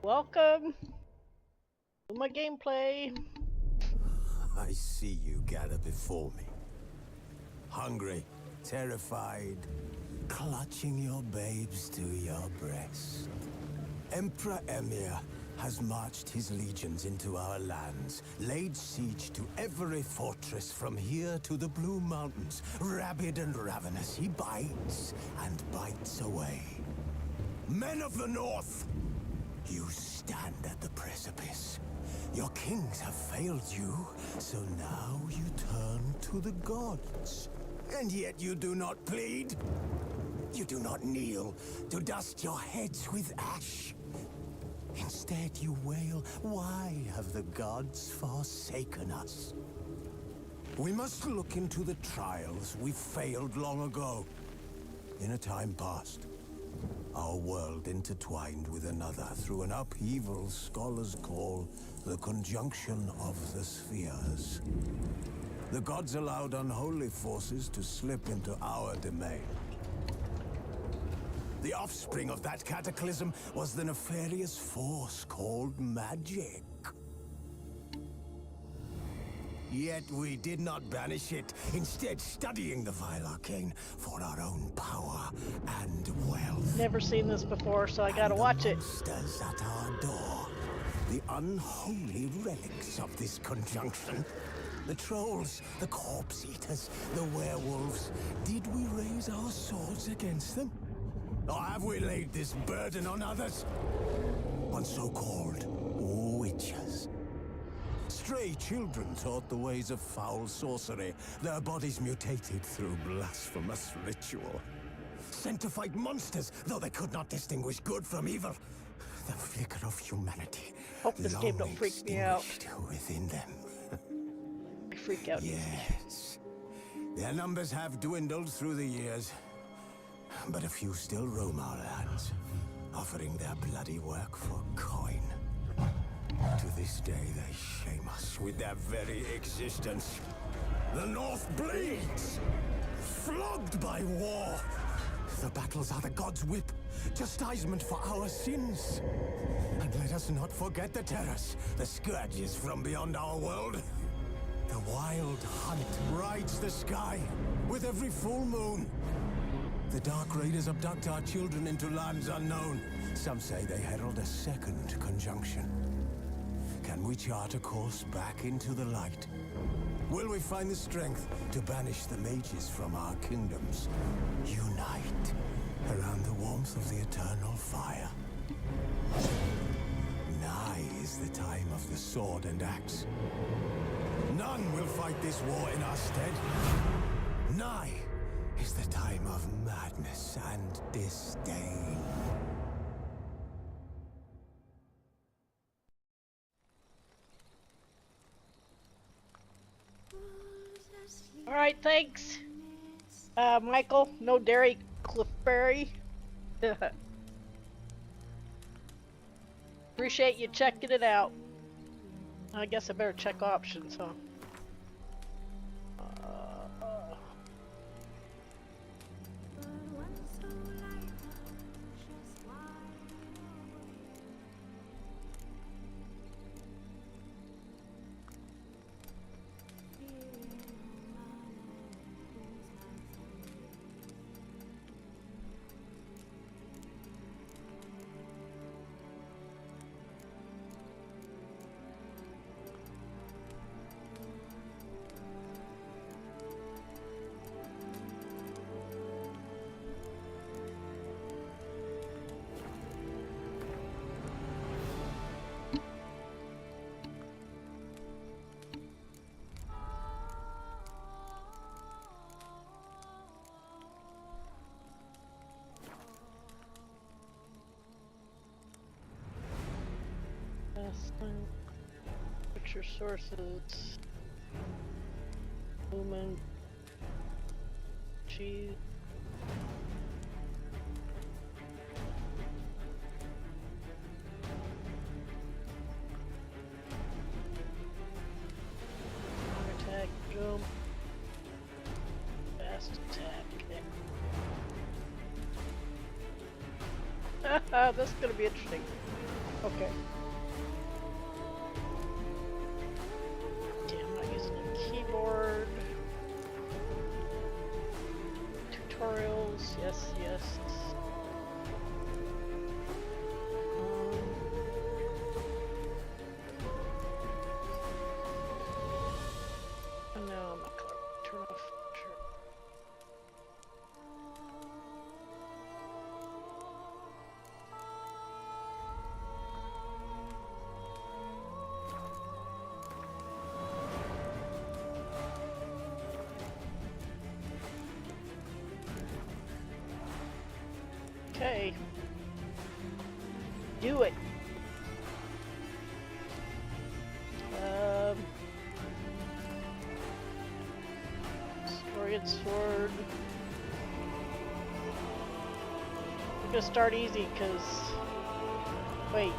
Welcome to my gameplay. I see you gather before me. Hungry, terrified, clutching your babes to your breast. Emperor Emir has marched his legions into our lands, laid siege to every fortress from here to the Blue Mountains. Rabid and ravenous, he bites and bites away. Men of the North, you stand at the precipice. Your kings have failed you, so now you turn to the gods. And yet you do not plead. You do not kneel to dust your heads with ash. Instead you wail, why have the gods forsaken us? We must look into the trials we failed long ago. In a time past, our world intertwined with another through an upheaval scholars call the conjunction of the spheres. The gods allowed unholy forces to slip into our domain. The offspring of that cataclysm was the nefarious force called magic. Yet we did not banish it, instead studying the vile arcane for our own power and wealth. Never seen this before, so I gotta watch it. Monsters at our door, the unholy relics of this conjunction. The trolls, the corpse eaters, the werewolves. Did we raise our swords against them? Or have we laid this burden on others? On so-called witches. Stray children taught the ways of foul sorcery, their bodies mutated through blasphemous ritual. Sent to fight monsters, though they could not distinguish good from evil. The flicker of humanity Hope this game don't freak me out. within them. I freak out easy. Yes. Their numbers have dwindled through the years, but a few still roam our lands, offering their bloody work for coin. To this day, they shame us with their very existence. The North bleeds, flogged by war. The battles are the gods' whip, chastisement for our sins. And let us not forget the terrors, the scourges from beyond our world. The wild hunt rides the sky with every full moon. The Dark Raiders abduct our children into lands unknown. Some say they herald a second conjunction. Can we chart a course back into the light? Will we find the strength to banish the mages from our kingdoms? Unite around the warmth of the eternal fire. Nigh is the time of the sword and axe. None will fight this war in our stead. Nigh is the time of madness and disdain. Alright, thanks. Michael, no dairy, Cliffberry. Appreciate you checking it out. I guess I better check options, huh? Picture sources. Human. Cheese. Attack, jump. Fast attack. This is gonna be interesting. Okay. Damn, I'm not using a keyboard. Tutorials, yes, yes. No, I'm not gonna turn off. Sure. Okay. Do it. Story and sword. We're gonna start easy, cause wait.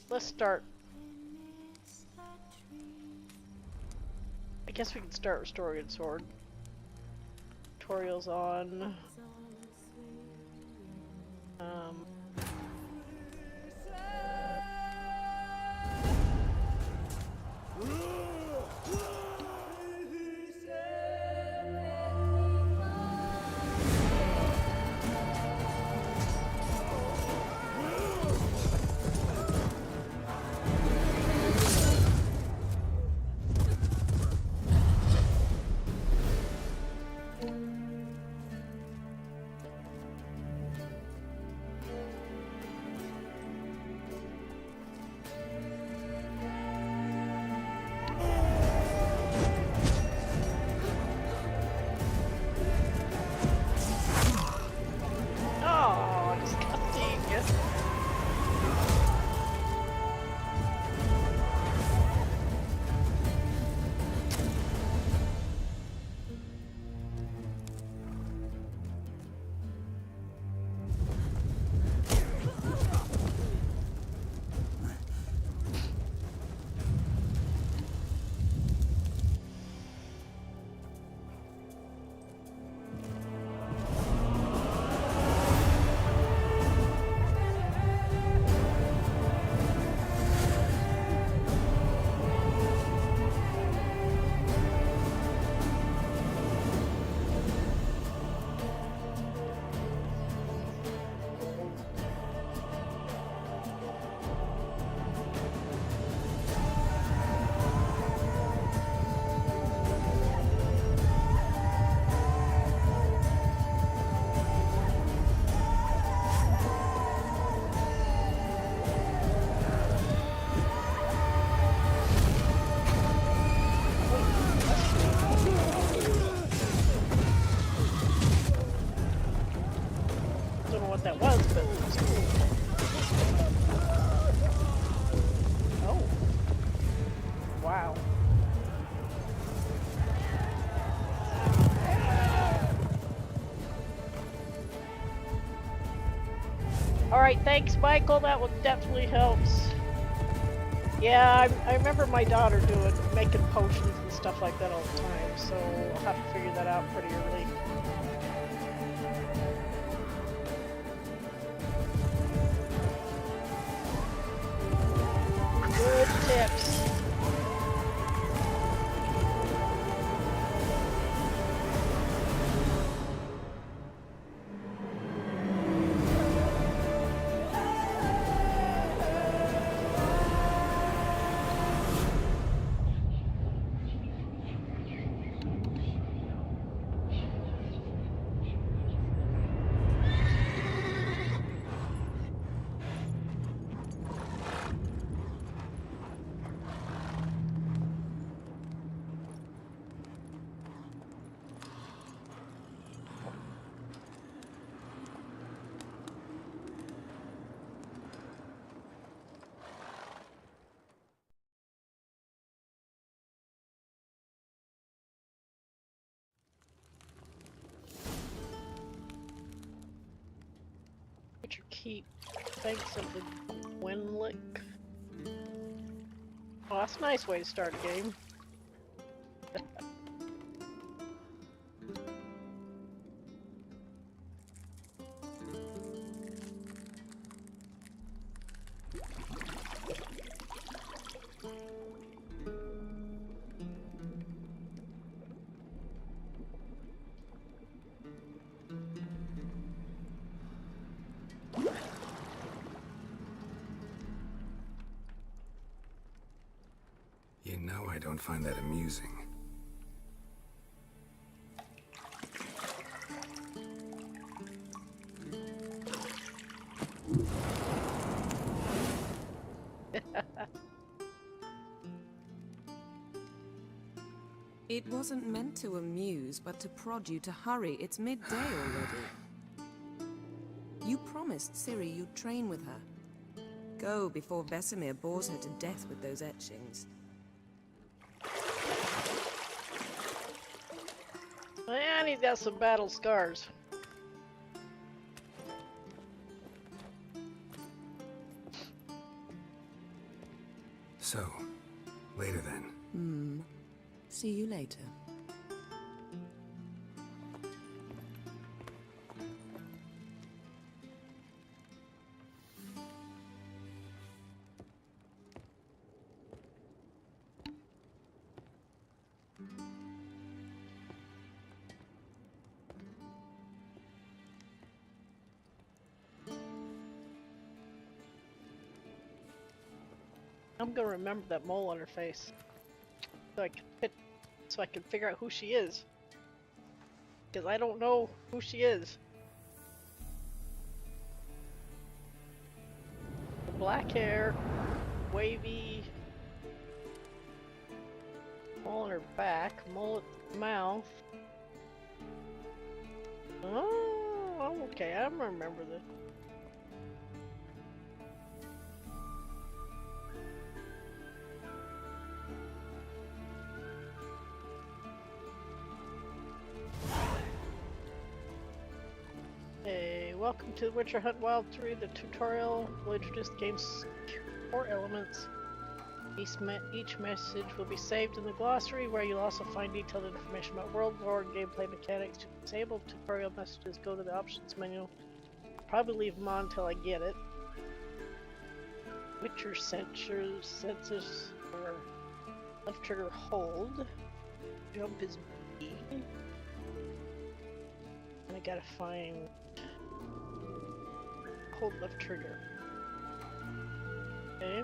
Let's start. I guess we can start with story and sword. Tutorials on. Oh, disgusting. Don't know what that was, but it was cool. Oh. Wow. Alright, thanks Michael, that one definitely helps. Yeah, I remember my daughter making potions and stuff like that all the time, so I'll have to figure that out pretty early. Good tips. keep thanks of the Wenlick. Oh, that's a nice way to start a game. You know I don't find that amusing. It wasn't meant to amuse, but to prod you to hurry. It's midday already. You promised Ciri you'd train with her. Go before Vesemir bores her to death with those etchings. And he's got some battle scars. So, later then. See you later. I'm gonna remember that mole on her face, so I can figure out who she is. Because I don't know who she is. Black hair, wavy, mole on her back, mole at the mouth. Oh, okay, I remember this. Hey, welcome to Witcher Hunt Wild 3. The tutorial will introduce the game's core elements. Each message will be saved in the glossary, where you'll also find detailed information about world lore and gameplay mechanics. To disable tutorial messages, go to the options menu. Probably leave them on until I get it. Witcher sensors are left trigger hold. Jump is B. And I gotta find hold left trigger. Okay.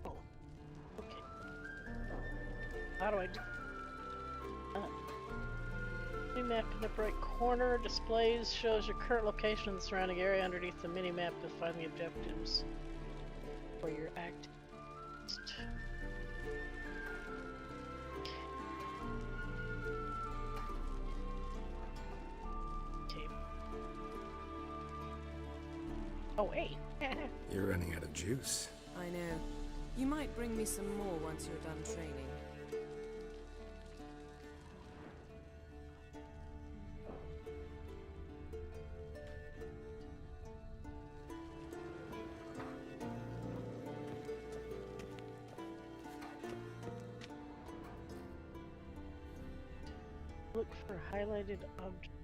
Oh. Okay. How do I do? Map in the right corner displays shows your current location in the surrounding area. Underneath the mini map to find the objectives where you're active. Okay. Oh wait. You're running out of juice. I know. You might bring me some more once you're done training. Look for highlighted object.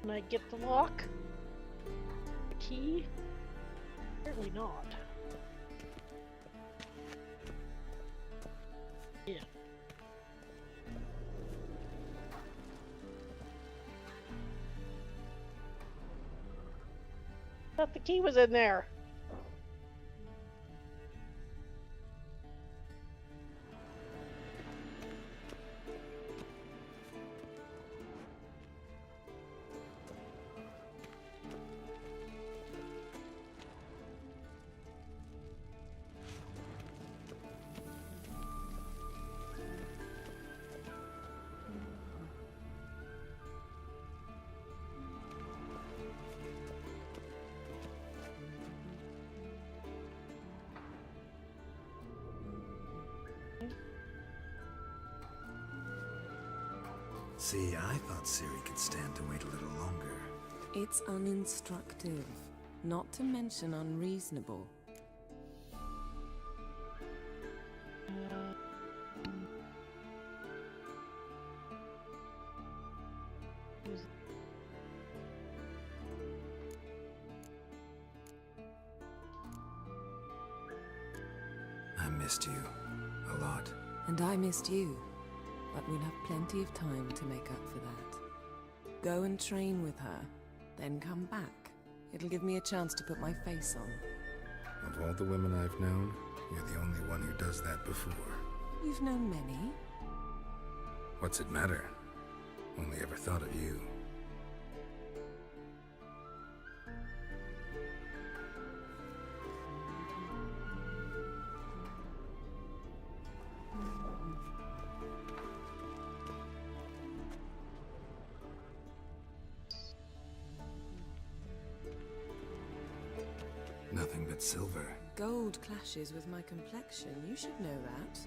Can I get the lock? The key? Apparently not. Yeah. Thought the key was in there. See, I thought Ciri could stand to wait a little longer. It's uninstructive, not to mention unreasonable. I missed you. A lot. And I missed you. But we'll have plenty of time to make up for that. Go and train with her, then come back. It'll give me a chance to put my face on. Of all the women I've known, you're the only one who does that before. You've known many. What's it matter? Only ever thought of you. Nothing but silver. Gold clashes with my complexion. You should know that.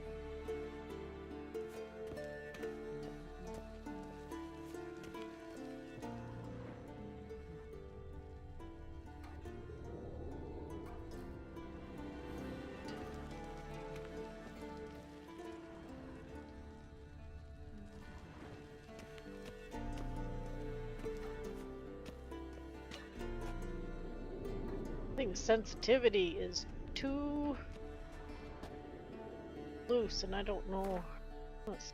I think sensitivity is too loose, and I don't know. Let's...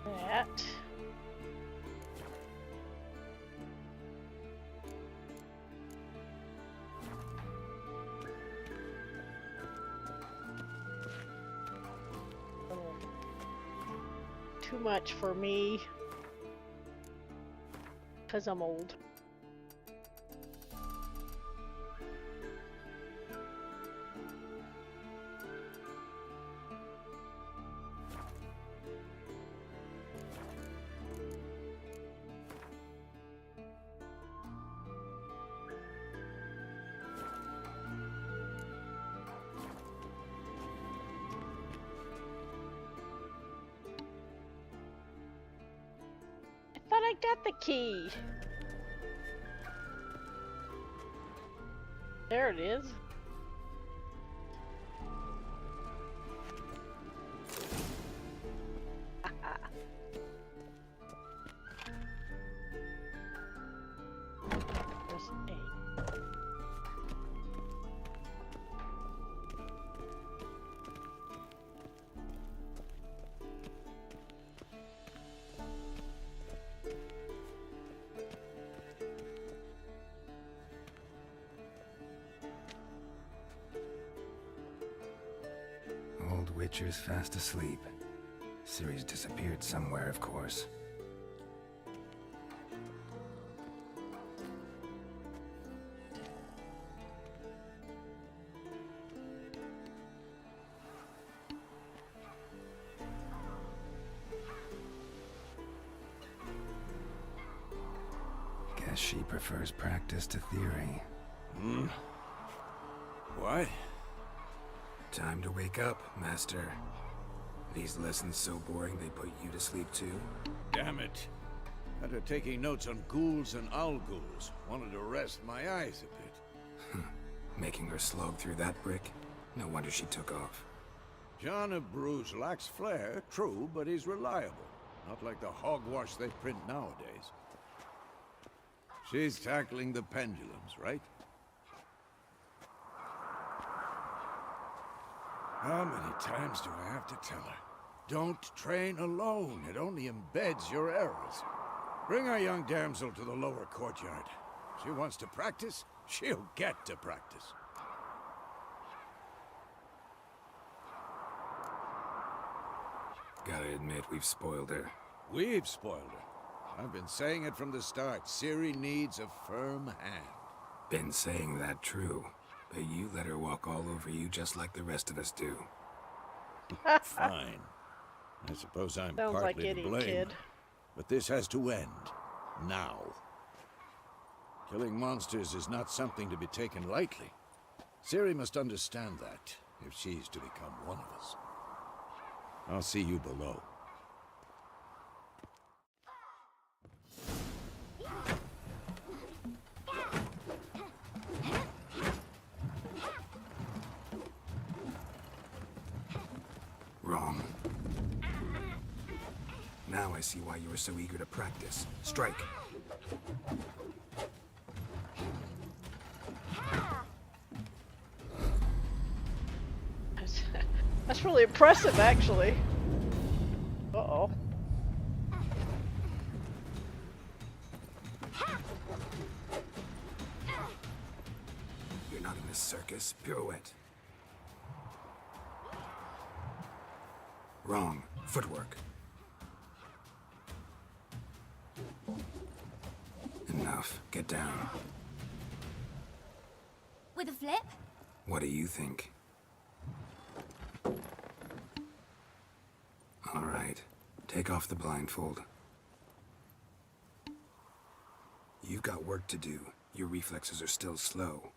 that. Too much for me, because I'm old. Thought I got the key. There it is. Press A. Old Witcher's fast asleep. Ciri's disappeared somewhere, of course. Guess she prefers practice to theory. What? Time to wake up, Master. These lessons so boring they put you to sleep too? Damn it. After taking notes on ghouls and owl ghouls, wanted to rest my eyes a bit. Making her slog through that brick? No wonder she took off. John of Bruges lacks flair, true, but he's reliable. Not like the hogwash they print nowadays. She's tackling the pendulums, right? How many times do I have to tell her? Don't train alone. It only embeds your errors. Bring our young damsel to the lower courtyard. She wants to practice, she'll get to practice. Gotta admit, we've spoiled her. We've spoiled her. I've been saying it from the start. Ciri needs a firm hand. Been saying that true, but you let her walk all over you just like the rest of us do. Fine. I suppose I'm Sounds like partly to any blame. kid. But this has to end. Now. Killing monsters is not something to be taken lightly. Ciri must understand that, if she's to become one of us. I'll see you below. Wrong. Now I see why you were so eager to practice. Strike. That's really impressive, actually. Uh-oh. You're not in a circus. Pirouette. Wrong. Footwork. Enough. Get down. With a flip? What do you think? All right. Take off the blindfold. You've got work to do. Your reflexes are still slow.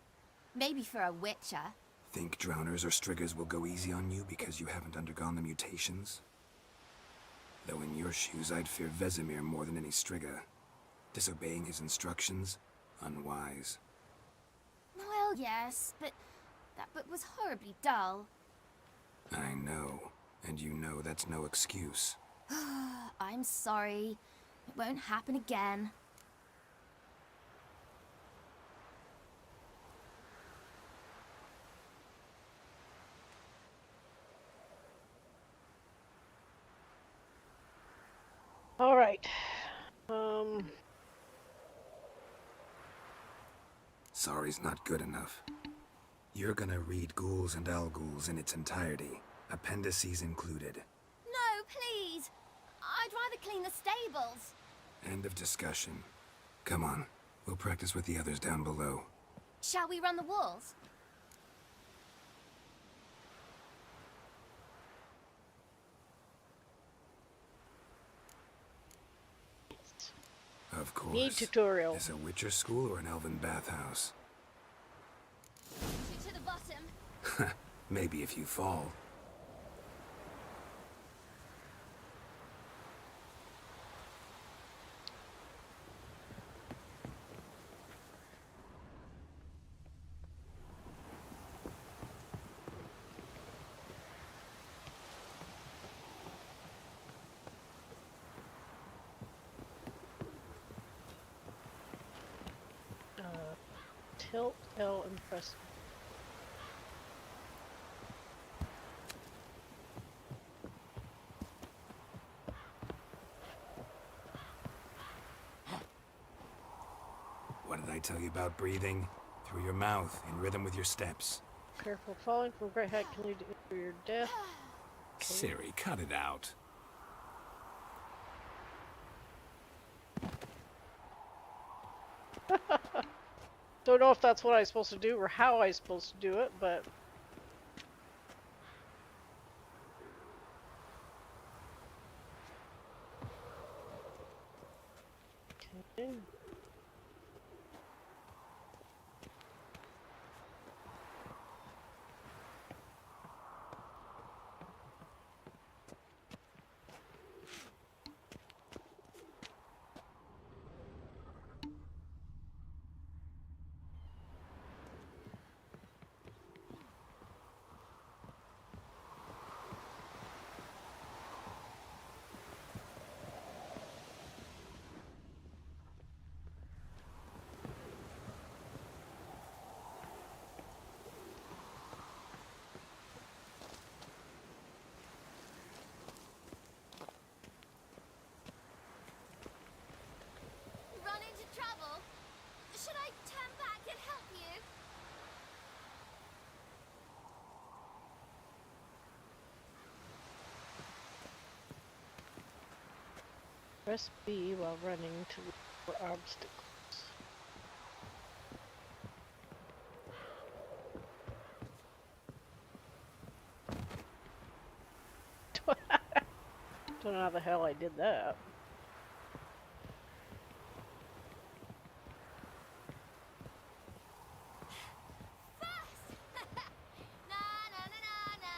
Maybe for a witcher. Think drowners or striggers will go easy on you because you haven't undergone the mutations? Though in your shoes, I'd fear Vesemir more than any strigger. Disobeying his instructions? Unwise. Well, yes, but that book was horribly dull. I know. And you know that's no excuse. I'm sorry. It won't happen again. All right. Sorry's not good enough. You're gonna read Ghouls and Al-Ghouls in its entirety, appendices included. No, please. I'd rather clean the stables. End of discussion. Come on, we'll practice with the others down below. Shall we run the walls? Of course. Need tutorial. Is a Witcher school or an elven bathhouse? To the bottom. Maybe if you fall. Tilt L and press. What did I tell you about breathing? Through your mouth, in rhythm with your steps. Careful, falling from a great height can lead to your death. Siri, cut it out. Don't know if that's what I'm supposed to do or how I'm supposed to do it, but... Okay. Press B while running to look for obstacles. Don't know how the hell I did that. Na na na na na.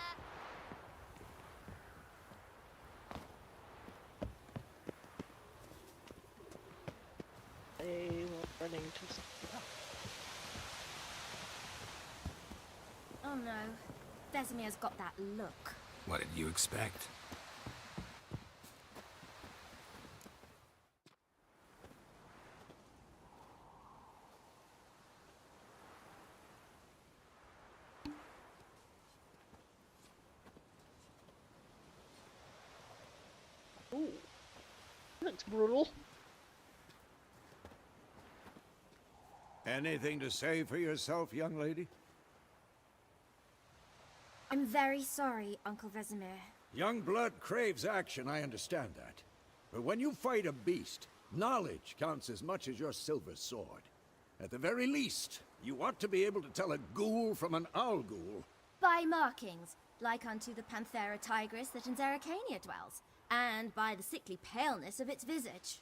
They were running to. Oh no. Vesemir's got that look. What did you expect? Ooh, looks brutal. Anything to say for yourself, young lady? I'm very sorry, Uncle Vesemir. Young blood craves action, I understand that. But when you fight a beast, knowledge counts as much as your silver sword. At the very least, you ought to be able to tell a ghoul from an owl ghoul. By markings, like unto the Panthera tigris that in Zeracania dwells, and by the sickly paleness of its visage.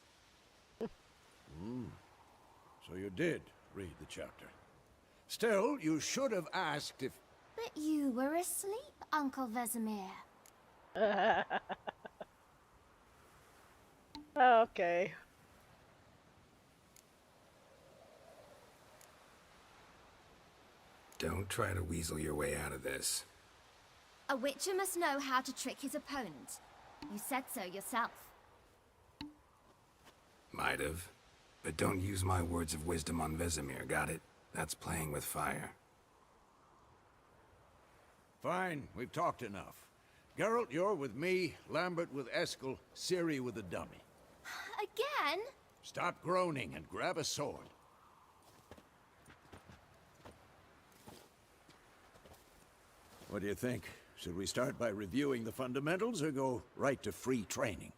So you did read the chapter. Still, you should have asked if... But you were asleep, Uncle Vesemir. Okay. Don't try to weasel your way out of this. A witcher must know how to trick his opponent. You said so yourself. Might have. But don't use my words of wisdom on Vesemir, got it? That's playing with fire. Fine, we've talked enough. Geralt, you're with me, Lambert with Eskel, Ciri with the dummy. Again? Stop groaning and grab a sword. What do you think? Should we start by reviewing the fundamentals or go right to free training?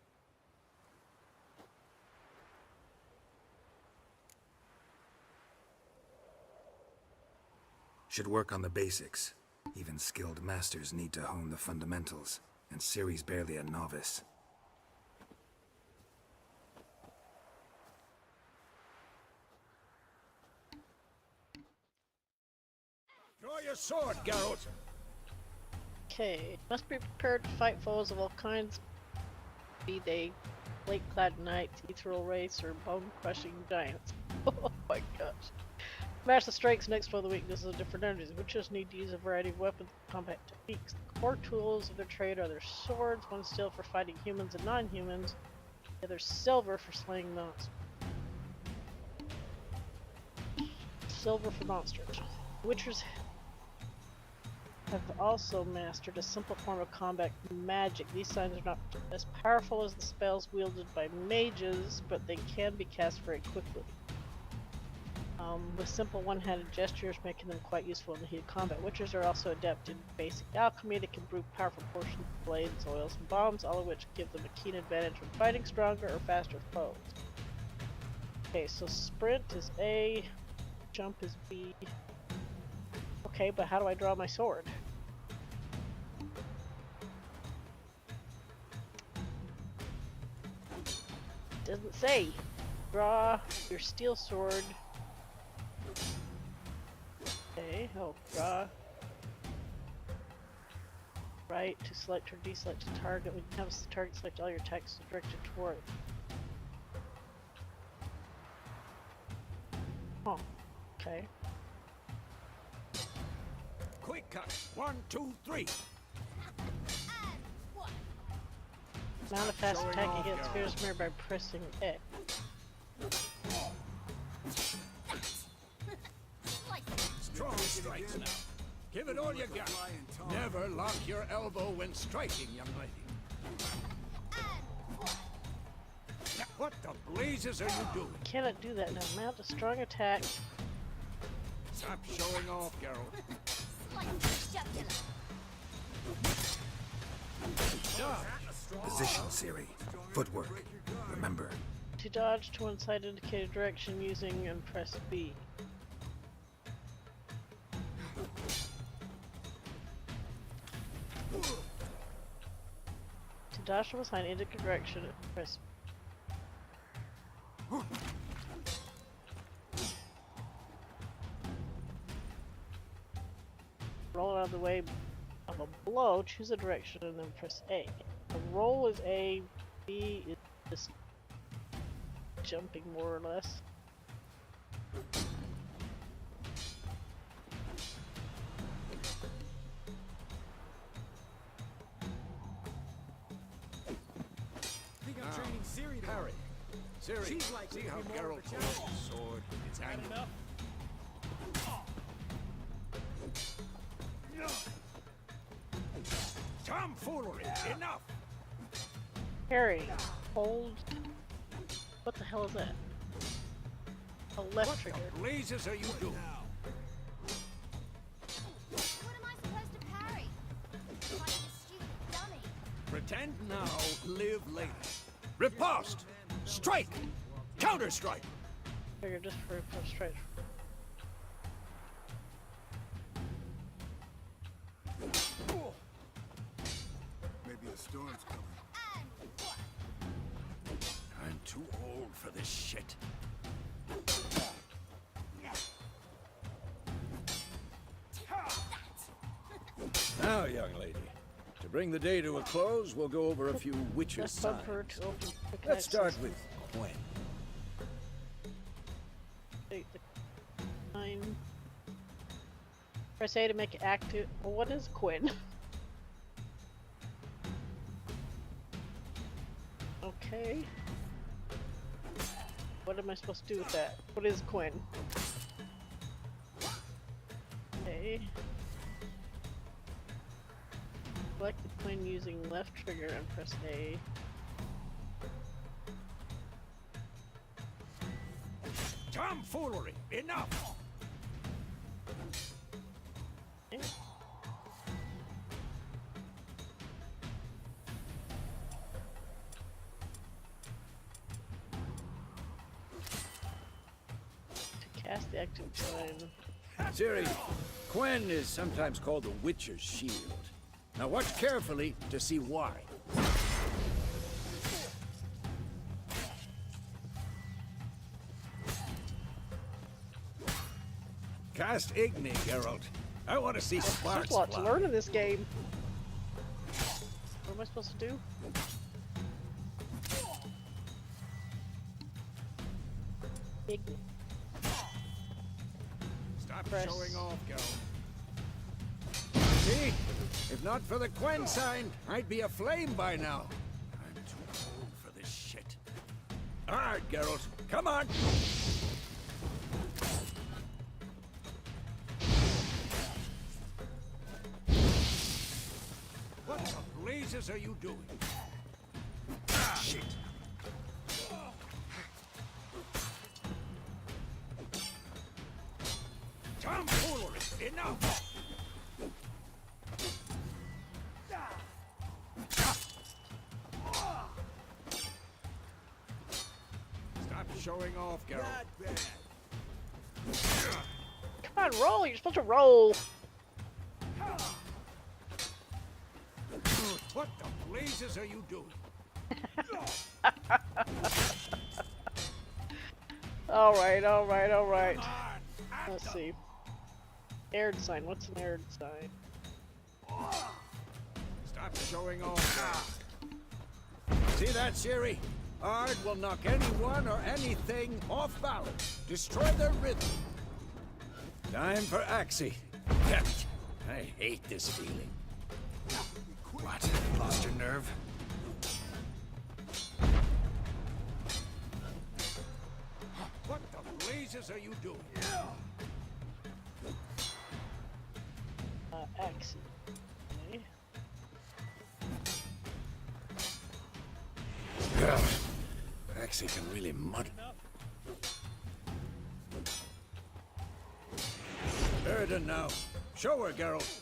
Should work on the basics. Even skilled masters need to hone the fundamentals, and Ciri's barely a novice. Draw your sword, Geralt! Okay. Must be prepared to fight foes of all kinds, be they flake-clad knights, ethereal wraiths, or bone-crushing giants. Oh my gosh. Match the strengths next to the weaknesses of different enemies. Witches need to use a variety of weapons and combat techniques. The core tools of their trade are their swords, one steel for fighting humans and non-humans, the other silver for slaying monsters. Silver for monsters. Witchers have also mastered a simple form of combat magic. These signs are not as powerful as the spells wielded by mages, but they can be cast very quickly. With simple one-handed gestures making them quite useful in the heat of combat. Witchers are also adept in basic alchemy. They can brew powerful potions of blades, oils, and bombs, all of which give them a keen advantage when fighting stronger or faster foes. Okay, so sprint is A, jump is B. Okay, but how do I draw my sword? Doesn't say. Draw your steel sword. Okay, oh, draw. Right to select or deselect a target. When you have the target select, all your attacks are directed toward it. Oh, okay. Quick cut! 1, 2, 3! Mount a fast Showing attack off, against Geralt. Vesemir by pressing X. Strong strikes now. Give it all you got. Never lock your elbow when striking, young lady. Now, what the blazes are you doing? Cannot do that now. Mount a strong attack. Stop showing off, Geralt. Position, Ciri. Footwork. Remember. To dodge to one side indicated direction using and press B. To dodge to one side indicated direction and press roll out of the way of a blow, choose a direction and then press A. A roll is A, B is just jumping more or less. Think I'm training Ciri to parry. Ciri, She's likely see to how be more Geralt of a holds his sword with its Had angle. enough? Tomfoolery! Enough! Harry, hold. What the hell is that? A left What trigger. the blazes are you doing? What am I supposed to parry? Like a stupid dummy. Pretend now, live later. Riposte! Strike! Counter-strike! Trigger just for a straight. Maybe a storm's coming. And what? I'm too old for this shit. Now, young lady, to bring the day to a close, we'll go over a few witches' Left signs. bumper to open quick Let's start access. with Gwen. Take the time. Press A to make it active. Well, what is Quinn? Okay. What am I supposed to do with that? What is Quinn? Okay. Select the Quinn using left trigger and press A. Tomfoolery! Enough! Okay. To cast the active time. Ciri, Gwen is sometimes called the Witcher's Shield. Now watch carefully to see why. Cast Igni, Geralt. I want to see There's sparks a lot to fly. learn in this game. What am I supposed to do? Igni. Stop Press. showing off, Geralt. See? If not for the Gwen sign, I'd be aflame by now. I'm too old for this shit. Alright, Geralt. Come on! What the blazes are you doing? Ah, shit! Tomfoolery! Enough! Stop showing off, Geralt. Come on, roll! You're supposed to roll! What the blazes are you doing? Alright, alright, alright. Let's see. Aired sign. What's an aired sign? Stop showing off, Geralt. See that, Ciri? Ard will knock anyone or anything off balance. Destroy their rhythm. Time for Axie. Damn it. I hate this feeling. What? Lost your nerve? What the blazes are you doing? Axie. Okay. God, Axie can really mud. Erden now. Show her, Geralt.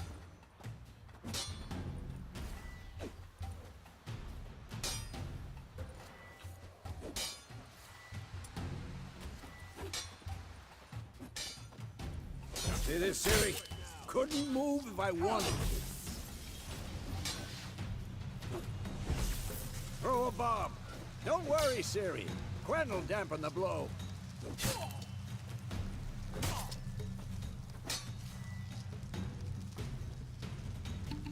See this, Siri? Couldn't move if I wanted to. Throw a bomb. Don't worry, Siri. Quen will dampen the blow.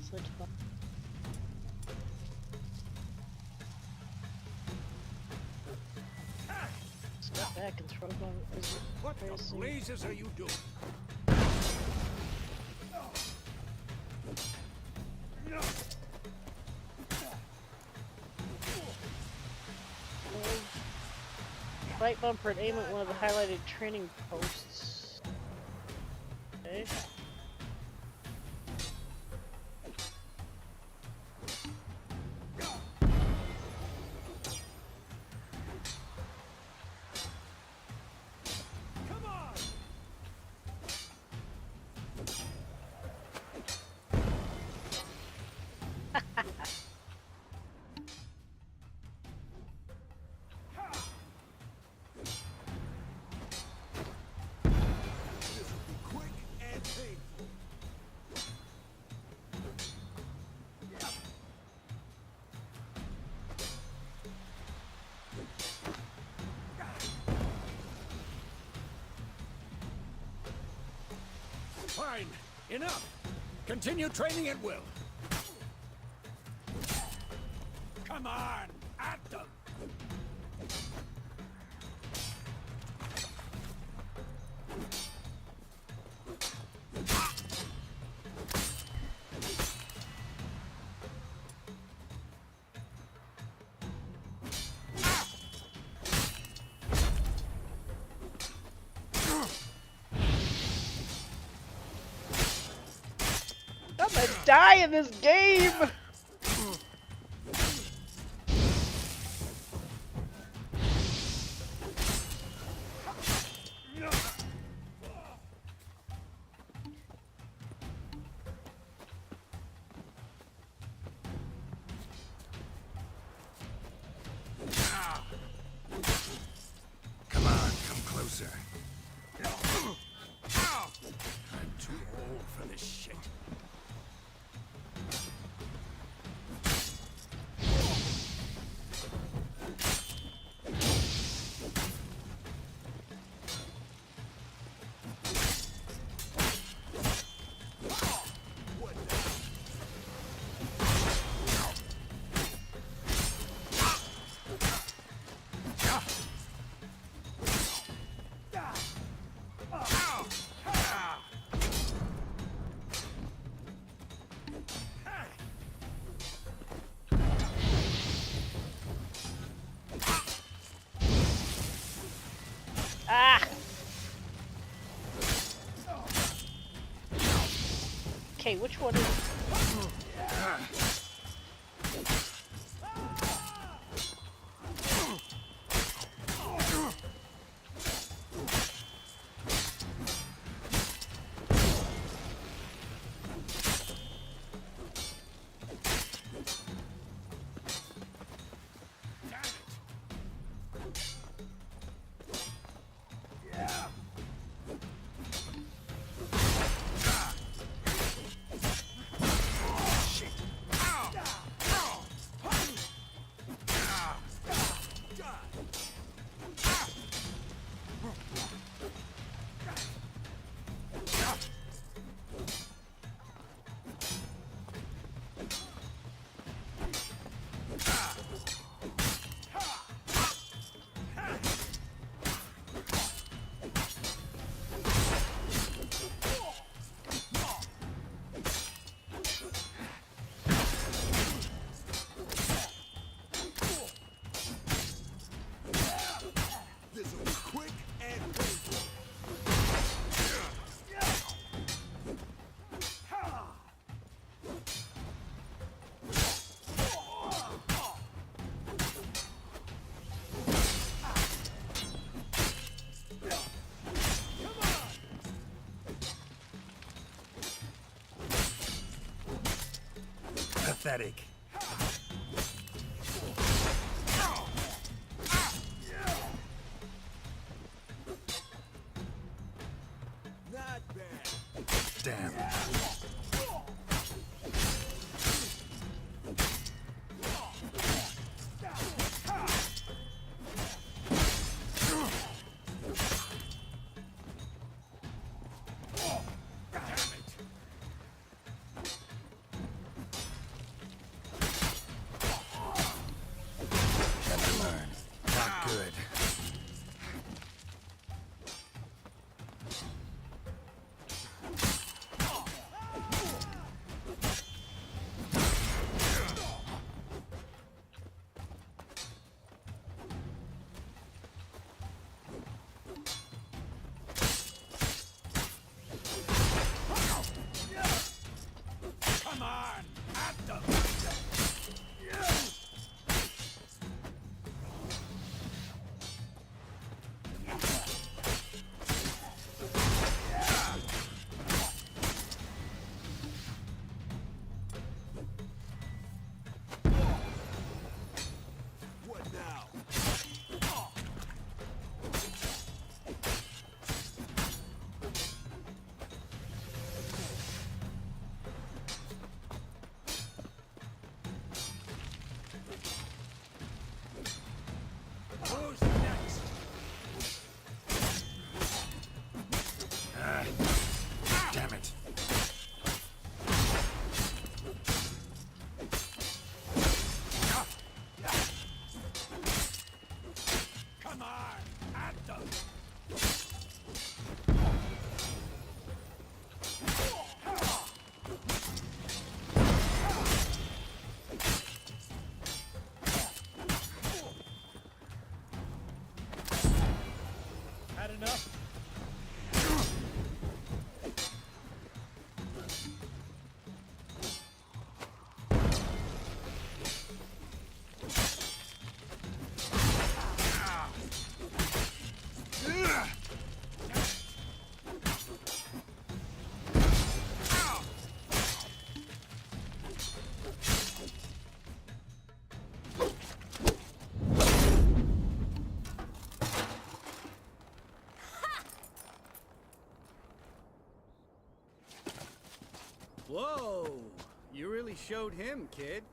Such fun. Step back and throw them. What the blazes are you doing? Right bumper and aim at one of the highlighted training posts. Okay. Come on! Fine. Enough. Continue training at will. Come on. At them. I'm gonna die in this game! Come on, come closer. I'm too old for this shit. Ah! Okay, which one is... Pathetic. Not bad. Damn. Not good. Come on! At them! What now? Who's next? Damn it. Come on, at them. Had enough? Whoa! You really showed him, kid.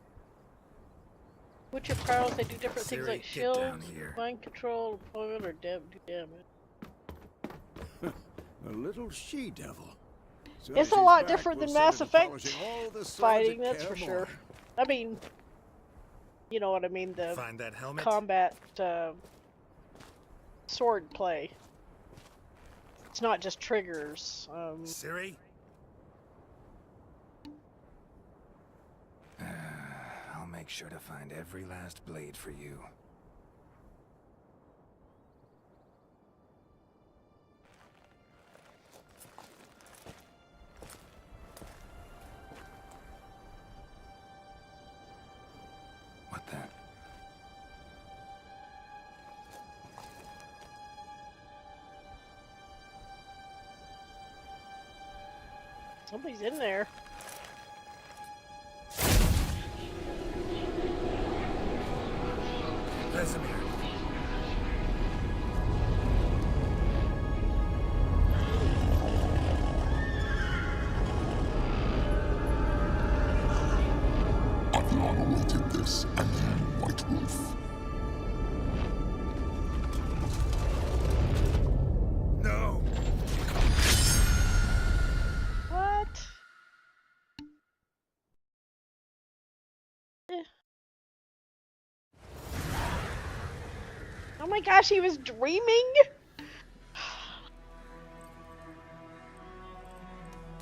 Witcher prowess, they do different things Siri, like get shields, down here. mind control, deployment, or do damage. A little she-devil. Soon It's as a he's lot back, different we'll than set Mass into Effect polishing all the swords fighting, at that's for Kaer sure. Morhen. I mean, you know what I mean, the Find that helmet? combat sword play. It's not just triggers. Siri? I'll make sure to find every last blade for you. What the? Somebody's in there. Vesemir. I've long awaited this, and then White Wolf. No! What? Eh. Oh my gosh, he was dreaming?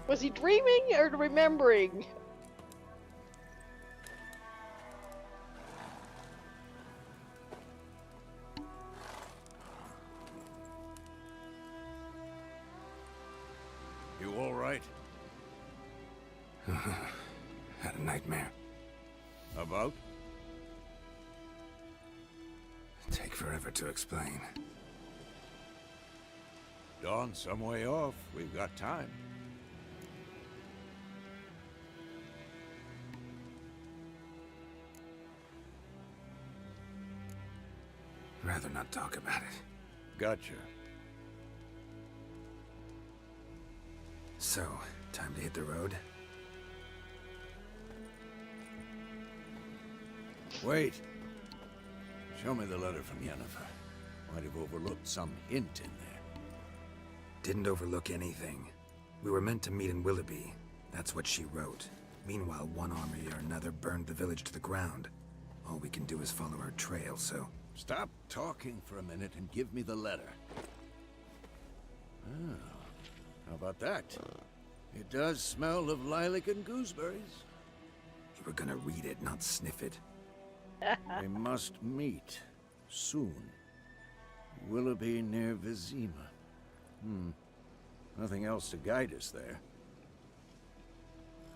Was he dreaming or remembering? You all right? Had a nightmare. About? Take forever to explain. Dawn's some way off. We've got time. Rather not talk about it. Gotcha. So, Time to hit the road. Wait. Show me the letter from Yennefer. Might have overlooked some hint in there. Didn't overlook anything. We were meant to meet in Willoughby. That's what she wrote. Meanwhile, one army or another burned the village to the ground. All we can do is follow her trail, so... Stop talking for a minute and give me the letter. Oh, how about that? It does smell of lilac and gooseberries. You were gonna read it, not sniff it. We must meet. Soon. Willoughby near Vizima. Nothing else to guide us there.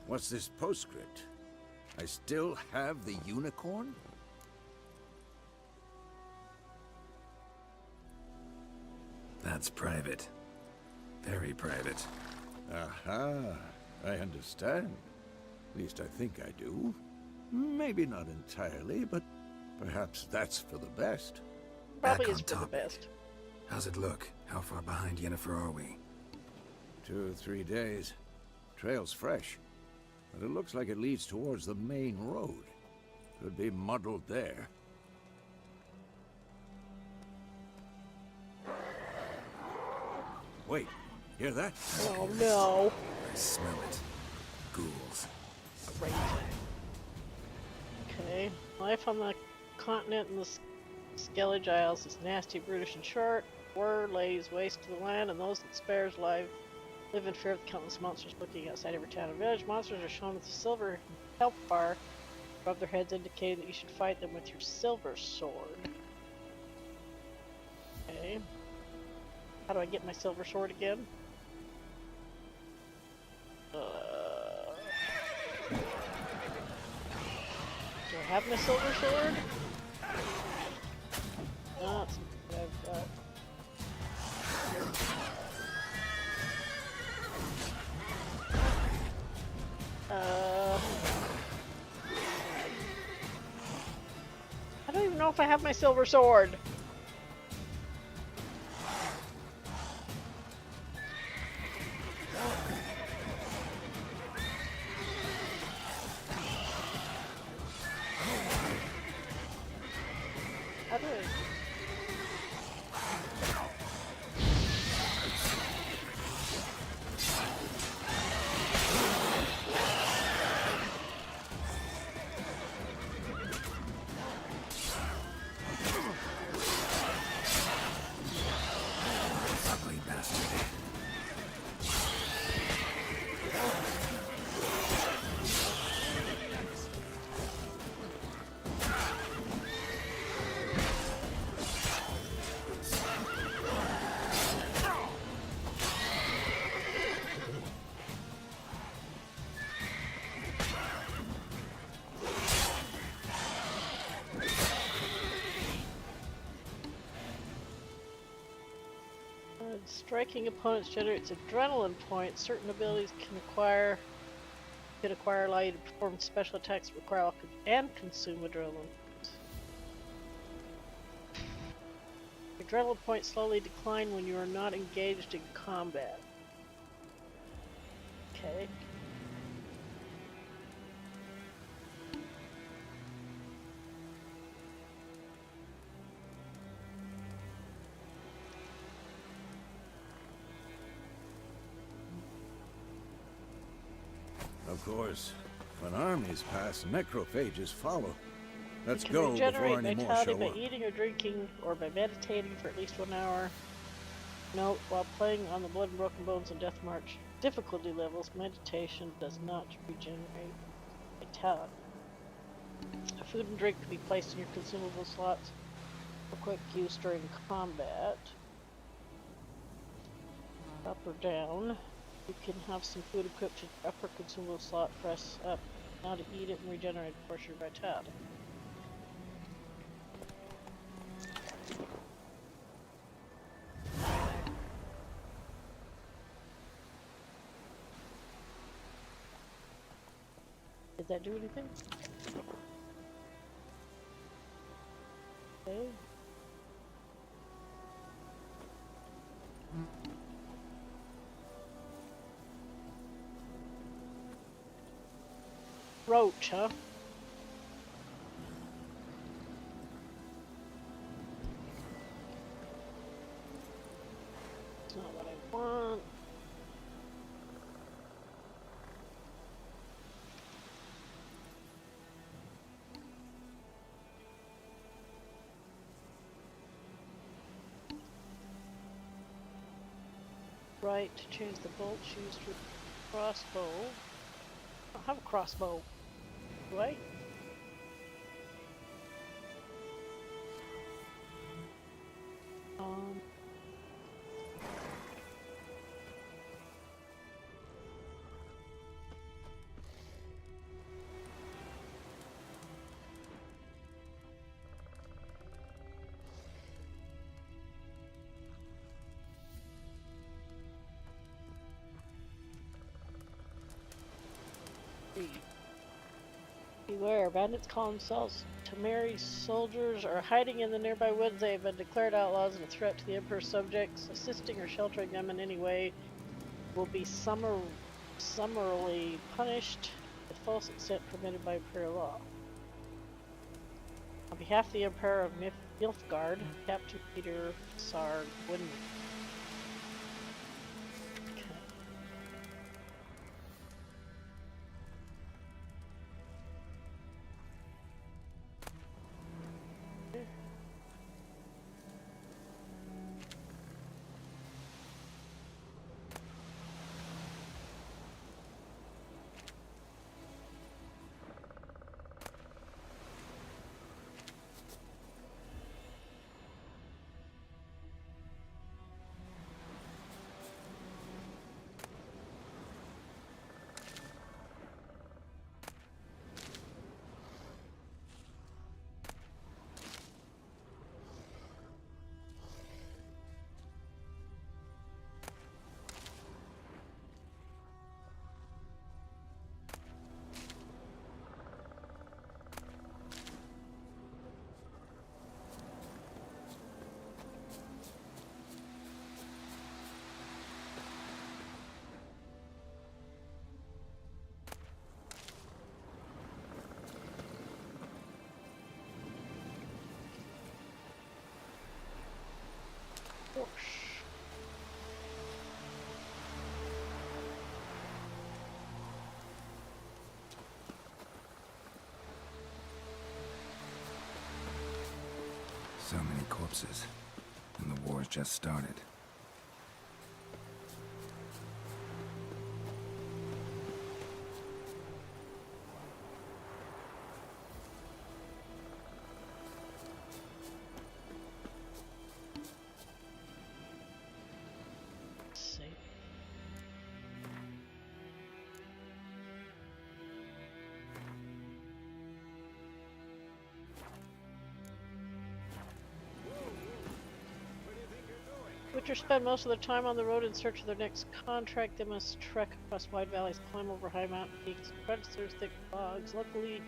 What's this postscript? I still have the unicorn? That's private. Very private. Aha, I understand. At least I think I do. Maybe not entirely, but perhaps that's for the best. Probably Back is on for the topic. best. How's it look? How far behind Yennefer are we? 2 or 3 days. Trail's fresh, but it looks like it leads towards the main road. Could be muddled there. Wait, hear that? Oh no. I smell it. Ghouls. Great. Okay. Life on the continent in the Skellige Isles is nasty, brutish, and short. War lays waste to the land, and those that spares live in fear of the countless monsters looking outside every town and village. Monsters are shown with a silver health bar above their heads, indicating that you should fight them with your silver sword. Okay. How do I get my silver sword again? Do I have my silver sword? That's what I've got. I don't even know if I have my silver sword. How do I... Ugly bastard. Striking opponents generates adrenaline points. Certain abilities can acquire allow you to perform special attacks that require and consume adrenaline points. Adrenaline points slowly decline when you are not engaged in combat. Okay. Of course, when armies pass, necrophages follow. Let's You can go regenerate before any more vitality show by up. eating or drinking or by meditating for at least 1 hour. Note, while playing on the Blood and Broken Bones and Death March difficulty levels, meditation does not regenerate vitality. Food and drink can be placed in your consumable slots for quick use during combat. Up or down. You can have some food equipped to your upper consumable slot. Press up now to eat it and regenerate a portion of your vitality. Did that do anything? Okay. roach, huh? That's not what I want. Right, to change the bolts used with crossbow. I don't have a crossbow. Do I? Um. Beware, bandits call themselves Tamari soldiers are hiding in the nearby woods. They have been declared outlaws and a threat to the Emperor's subjects. Assisting or sheltering them in any way will be summarily punished to the fullest extent permitted by Imperial law. On behalf of the Emperor of Nilfgaard, Captain Peter Sar Gwynman. So many corpses, and the war's just started. Witchers spend most of their time on the road in search of their next contract. They must trek across wide valleys, climb over high mountain peaks, crunch through thick bogs. Luckily,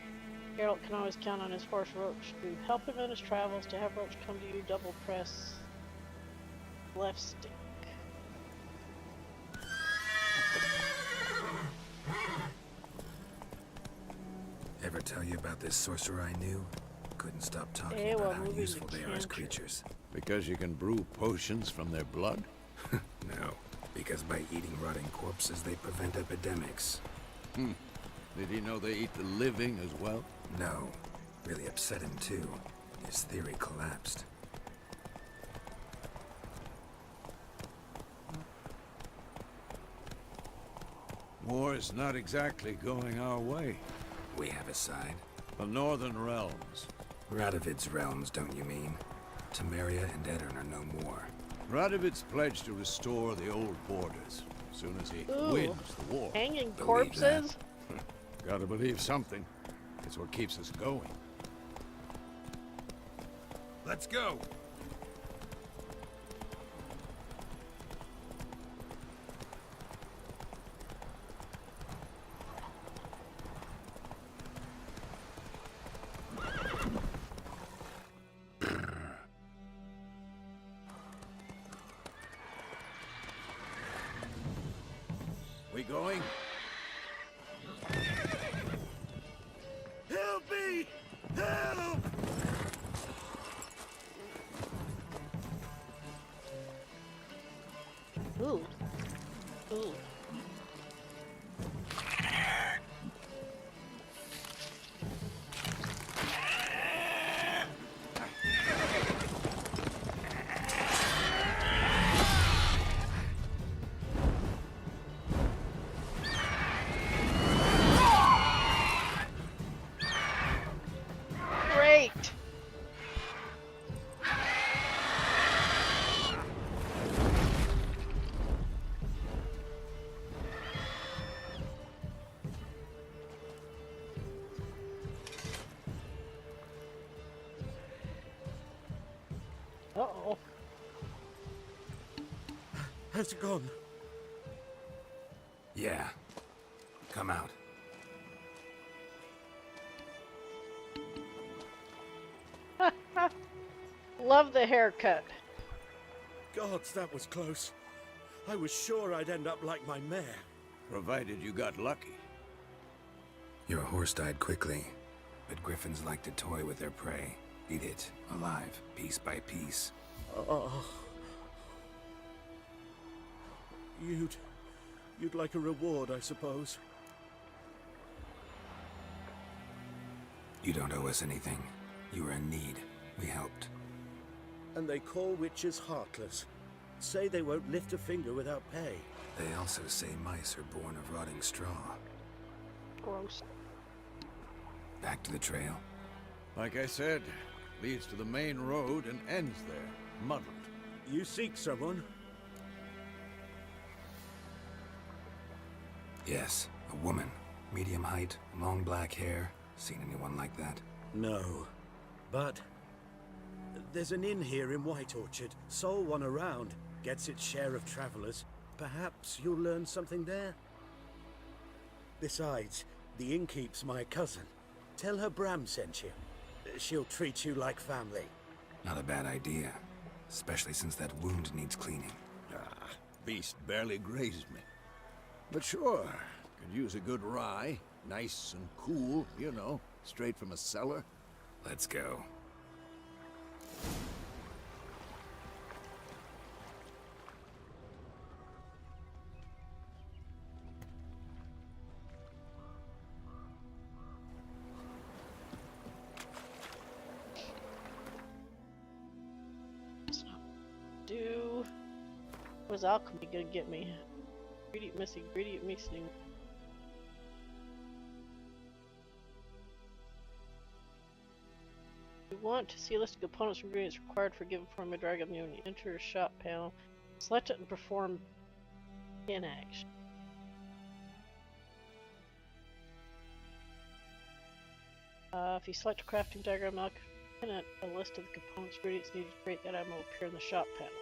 Geralt can always count on his horse Roach to help him in his travels. To have Roach come to you, double press left stick. Ever tell you about this sorcerer I knew? Couldn't stop talking about how useful they are as creatures. Because you can brew potions from their blood? No, because by eating rotting corpses, they prevent epidemics. Did he know they eat the living as well? No. Really upset him, too. His theory collapsed. War's not exactly going our way. We have a side. The Northern Realms. Radovid's realms, don't you mean? Temeria and Edirn are no more. Radovid's pledged to restore the old borders, as soon as he wins the war. Hanging Believe corpses? Gotta believe something. It's what keeps us going. Let's go! We going? Ooh. Ooh. Great. Uh-oh. Has it gone? Yeah. Come out. Love the haircut. Gods, that was close. I was sure I'd end up like my mare. Provided you got lucky. Your horse died quickly, but griffins like to toy with their prey. Eat it, alive, piece by piece. Oh. You'd like a reward, I suppose. You don't owe us anything. You were in need. We helped. And they call witches heartless. Say they won't lift a finger without pay. They also say mice are born of rotting straw. Gross. Back to the trail. Like I said, leads to the main road and ends there, muddled. You seek someone? Yes, a woman. Medium height, long black hair. Seen anyone like that? No. But there's an inn here in White Orchard. Sole one around. Gets its share of travelers. Perhaps you'll learn something there? Besides, the innkeep's my cousin. Tell her Bram sent you. She'll treat you like family. Not a bad idea. Especially since that wound needs cleaning. Ah, beast barely grazed me. But sure, could use a good rye. Nice and cool, you know, straight from a cellar. Let's go. Do. What is alchemy gonna get me? Ingredient missing, ingredient missing. You want to see a list of components and ingredients required for a given form of dragon immunity. Enter a shop panel. Select it and perform in action. If you select a crafting diagram, a list of the components and ingredients needed to create that item will appear in the shop panel.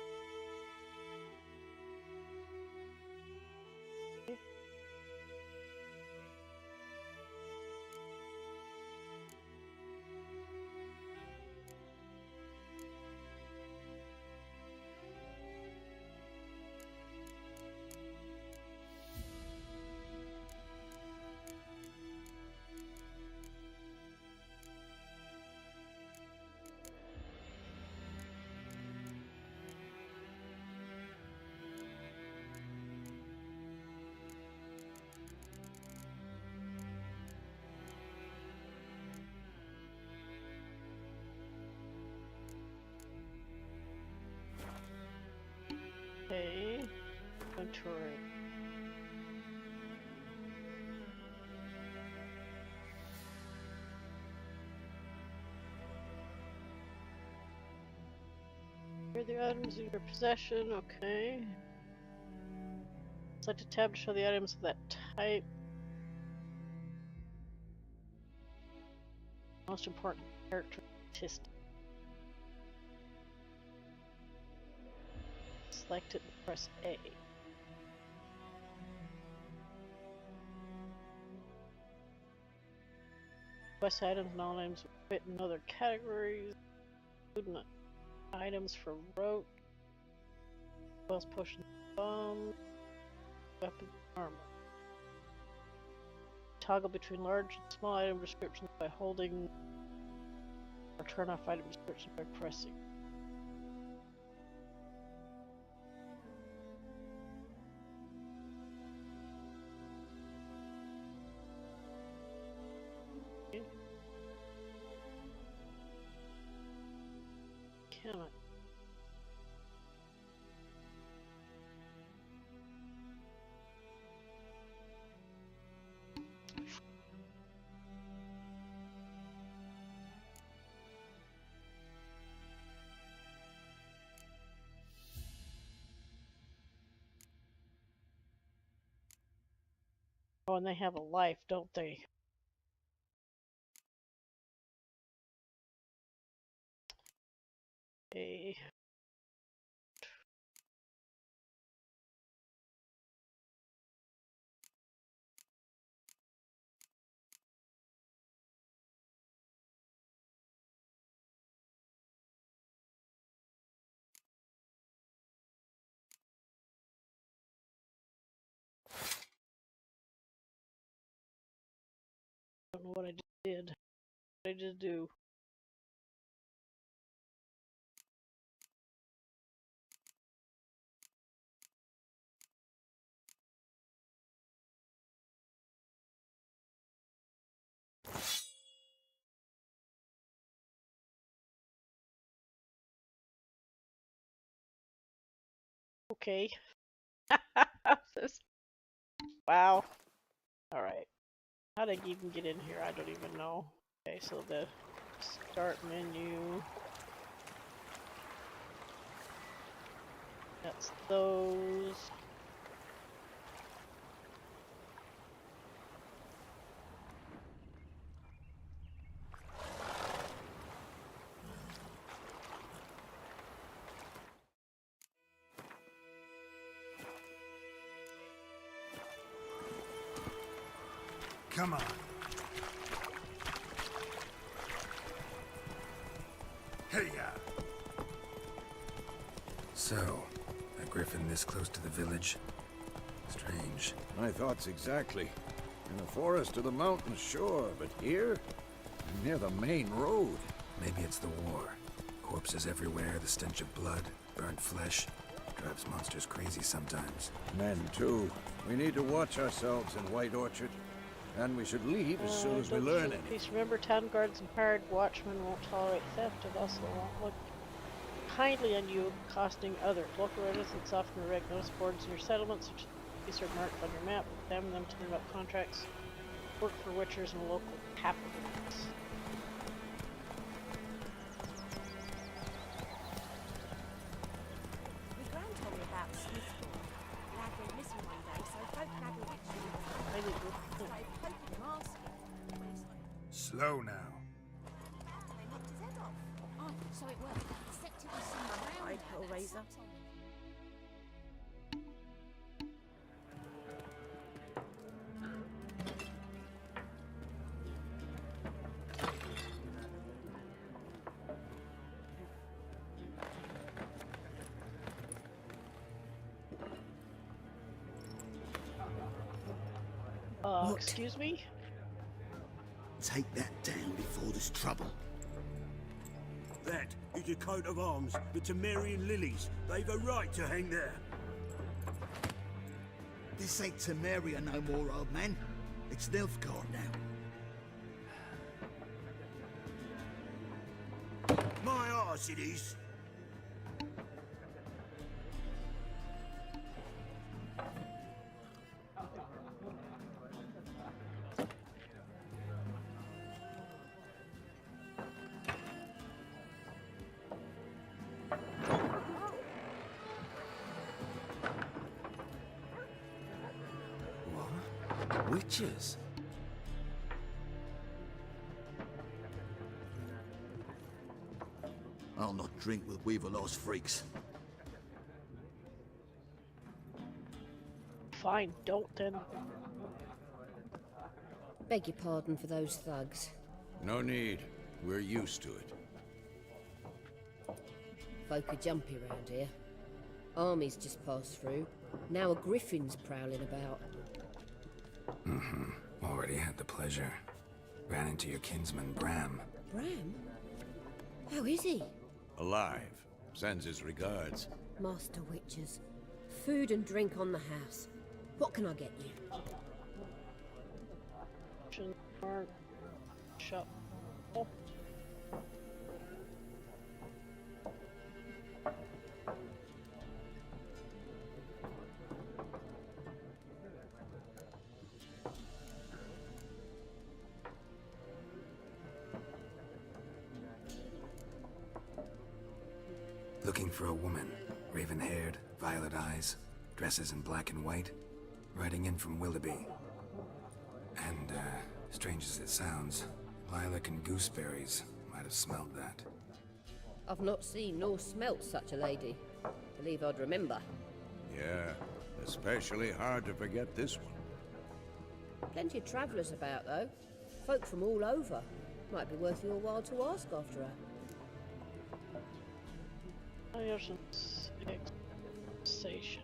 Okay, inventory. Here are the items in your possession, okay. Select a tab to show the items of that type. Most important characteristic. Select it and press A. Quest items and all items fit in other categories. Including items for rote, spells, potions, bombs, weapons, armor. Toggle between large and small item descriptions by holding, or turn off item description by pressing. Oh, and they have a life, don't they? Okay. I don't know what I did. What I did do. Okay. Wow. Alright. How did I even get in here? I don't even know. Okay, so the start menu. That's those. Come on. Hey, So, a griffin this close to the village? Strange. My thoughts exactly. In the forest or the mountains, sure, but here? Near the main road. Maybe it's the war. Corpses everywhere, the stench of blood, burnt flesh. Drives monsters crazy sometimes. Men, too. We need to watch ourselves in White Orchard. And we should leave as soon as we learn anything. Please remember, town guards and hired watchmen won't tolerate theft and also won't look kindly on you costing others. Local residents often erect notice boards in your settlements, which these are marked on your map. Examine them to learn about contracts, work for witchers and local capitals. My gran told me about Smithbourne. Lad went missing one day, so folk nagged a witch in I need to started poking him asking. Slow now. They knocked his head off. Oh, so it worked. Except it was some around I'd there put a that razor. sucked on him. What? excuse me? Take that down before there's trouble. That is a coat of arms, the Temerian lilies. They've a right to hang there. This ain't Temeria no more, old man. It's Nilfgaard now. My arse it is. Witches? I'll not drink with Weaverlaw's freaks. Fine, don't then. Beg your pardon for those thugs. No need. We're used to it. Folk are jumpy round here. Armies just passed through. Now a griffin's prowling about. Already had the pleasure. Ran into your kinsman, Bram. Bram? How is he? Alive. Sends his regards. Master Witches. Food and drink on the house. What can I get you? Shop. Oh. Looking for a woman. Raven-haired, violet eyes, dresses in black and white. Riding in from Willoughby. strange as it sounds, lilac and gooseberries might have smelled that. I've not seen nor smelt such a lady. Believe I'd remember. Yeah, especially hard to forget this one. Plenty of travellers about, though. Folk from all over. Might be worth your while to ask after her. Station.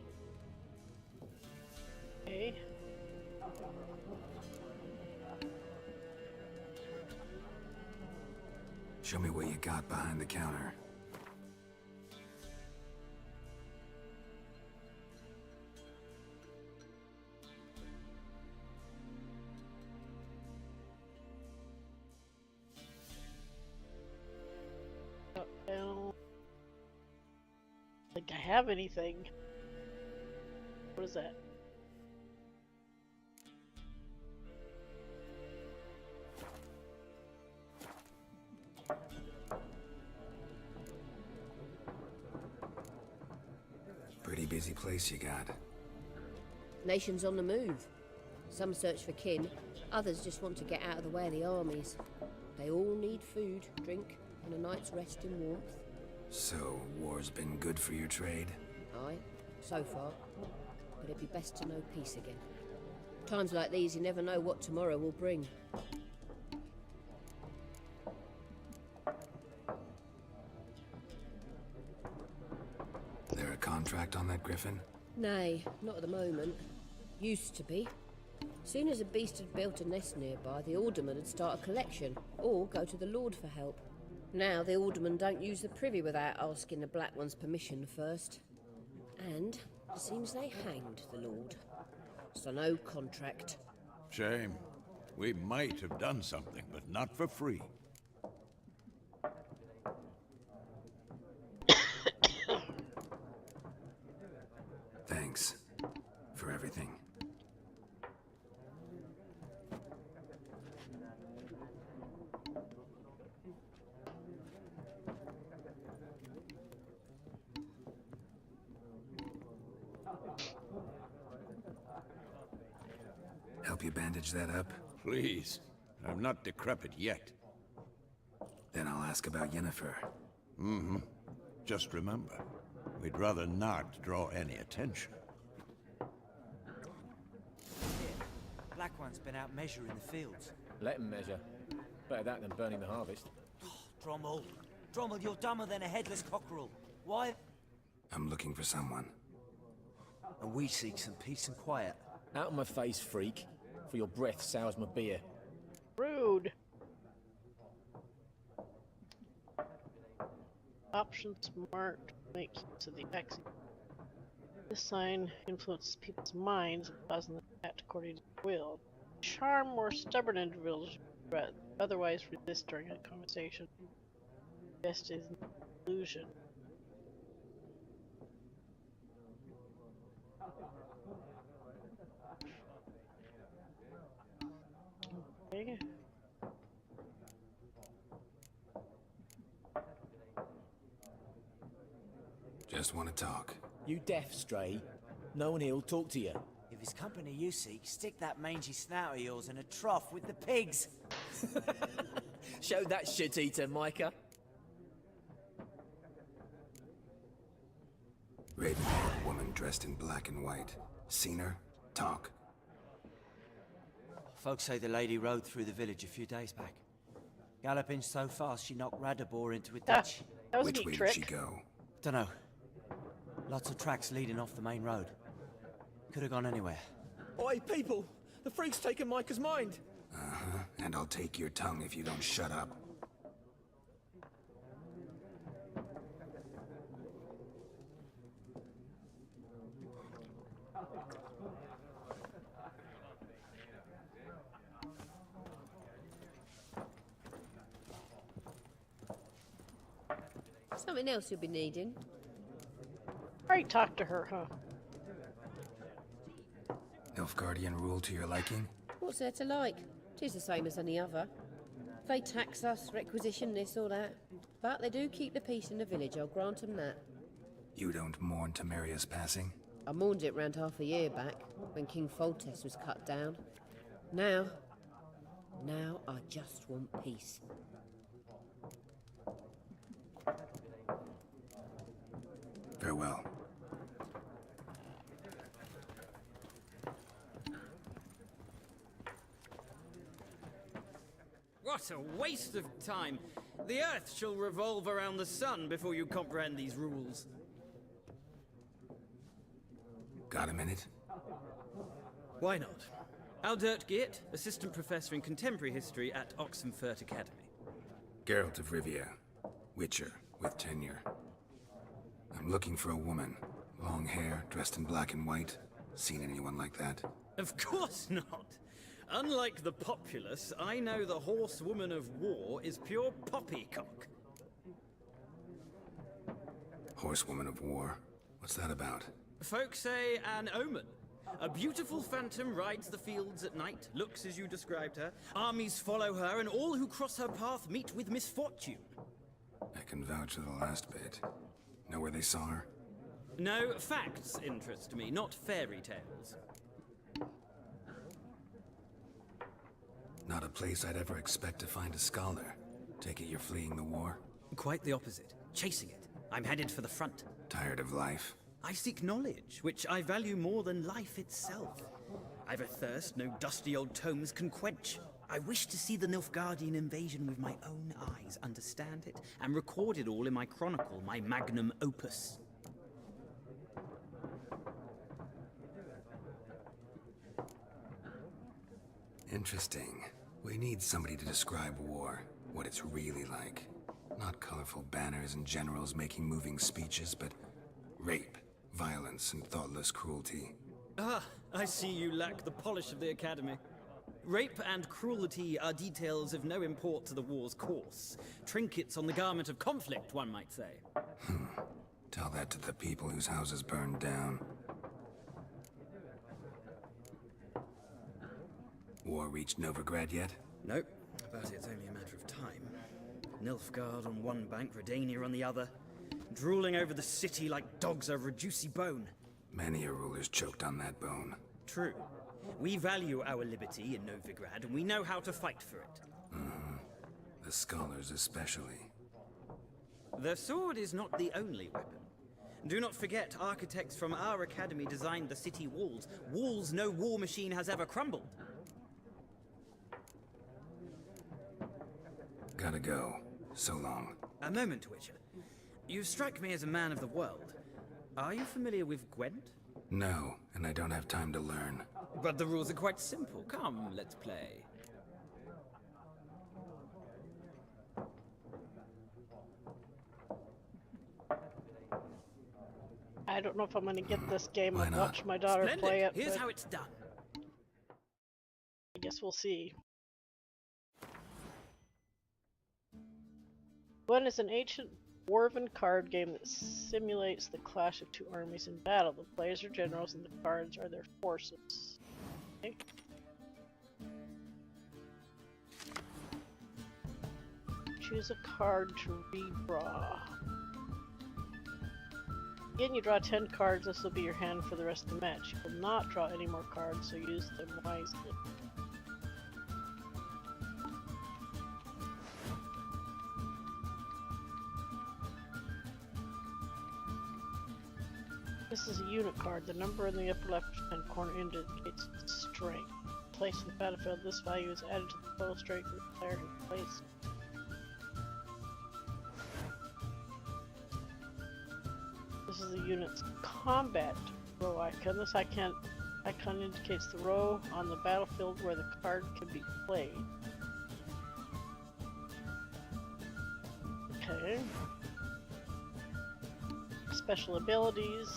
Okay. Show me what you got behind the counter. I don't think I have anything. What is that? Pretty busy place you got. Nations on the move. Some search for kin, others just want to get out of the way of the armies. They all need food, drink, and a night's rest in warmth. So, war's been good for your trade? Aye, so far. But it'd be best to know peace again. Times like these, you never know what tomorrow will bring. There a contract on that griffin? Nay, not at the moment. Used to be. Soon as a beast had built a nest nearby, the alderman would start a collection, or go to the Lord for help. Now the aldermen don't use the privy without asking the Black One's permission first. And it seems they hanged the Lord. So no contract. Shame. We might have done something, but not for free. Thanks for everything. Help you bandage that up? Please. I'm not decrepit yet. Then I'll ask about Yennefer. Mm-hmm. Just remember, we'd rather not draw any attention. Black One's been out measuring the fields. Let him measure. Better that than burning the harvest. Drommel. Drommel, you're dumber than a headless cockerel. Why? I'm looking for someone. And we seek some peace and quiet. Out of my face, freak. For your breath sours my beer. Rude. Options marked make use of the X. This sign influences people's minds, causing them to act according to their will. Charm more stubborn individuals, but otherwise resist during a conversation. Best is an illusion. Okay. Just want to talk. You deaf, Stray? No one here'll talk to you. If it's company you seek, stick that mangy snout of yours in a trough with the pigs. Show that shit-eater, Micah. Raven-haired woman dressed in black and white. Seen her? Talk. Folks say the lady rode through the village a few days back. Galloping so fast she knocked Radabor into a ditch. That was Which a neat way trick. did she go? Dunno. Lots of tracks leading off the main road. Could have gone anywhere. Oi, people! The freak's taken Micah's mind! Uh-huh. And I'll take your tongue if you don't shut up. Something else you'll be needing. Alright, talk to her, huh? Nilfgaardian rule to your liking? What's there to like? 'Tis the same as any other. They tax us, requisition this or that. But they do keep the peace in the village, I'll grant them that. You don't mourn Temeria's passing? I mourned it round half a year back, when King Foltest was cut down. Now, Now I just want peace. Farewell. What a waste of time. The Earth shall revolve around the sun before you comprehend these rules. Got a minute? Why not? Aldert Geert, Assistant Professor in Contemporary History at Oxenfurt Academy. Geralt of Rivia, Witcher, with tenure. I'm looking for a woman. Long hair, dressed in black and white. Seen anyone like that? Of course not. Unlike the populace, I know the horsewoman of war is pure poppycock. Horsewoman of war? What's that about? Folk say an omen. A beautiful phantom rides the fields at night, looks as you described her. Armies follow her, and all who cross her path meet with misfortune. I can vouch for the last bit. Know where they saw her? No, facts interest me, not fairy tales. Not a place I'd ever expect to find a scholar. Take it you're fleeing the war? Quite the opposite. Chasing it. I'm headed for the front. Tired of life? I seek knowledge, which I value more than life itself. I've a thirst no dusty old tomes can quench. I wish to see the Nilfgaardian invasion with my own eyes, understand it, and record it all in my chronicle, my magnum opus. Interesting. We need somebody to describe war, what it's really like. Not colorful banners and generals making moving speeches, but rape, violence, and thoughtless cruelty. Ah, I see you lack the polish of the Academy. Rape and cruelty are details of no import to the war's course. Trinkets on the garment of conflict, one might say. Tell that to the people whose houses burned down. War reached Novigrad yet? Nope, but it's only a matter of time. Nilfgaard on one bank, Redania on the other, drooling over the city like dogs over a juicy bone. Many a ruler's choked on that bone. True. We value our liberty in Novigrad, and we know how to fight for it. The scholars especially. The sword is not the only weapon. Do not forget, architects from our academy designed the city walls. Walls no war machine has ever crumbled. Gotta go. So long. A moment, Witcher. You strike me as a man of the world. Are you familiar with Gwent? No, and I don't have time to learn. But the rules are quite simple. Come, let's play. I don't know if I'm gonna get this game. Why I've not? watched my daughter Splendid. play it. Here's but how it's done. I guess we'll see. Gwent is an ancient dwarven card game that simulates the clash of two armies in battle. The players are generals and the cards are their forces. Okay. Choose a card to redraw. Again, you draw 10 cards. This will be your hand for the rest of the match. You will not draw any more cards, so use them wisely. This is a unit card. The number in the upper left-hand corner indicates strength. Placed in the battlefield, this value is added to the total strength of the player who placed. This is the unit's combat row icon. This icon indicates the row on the battlefield where the card can be played. Okay. Special abilities.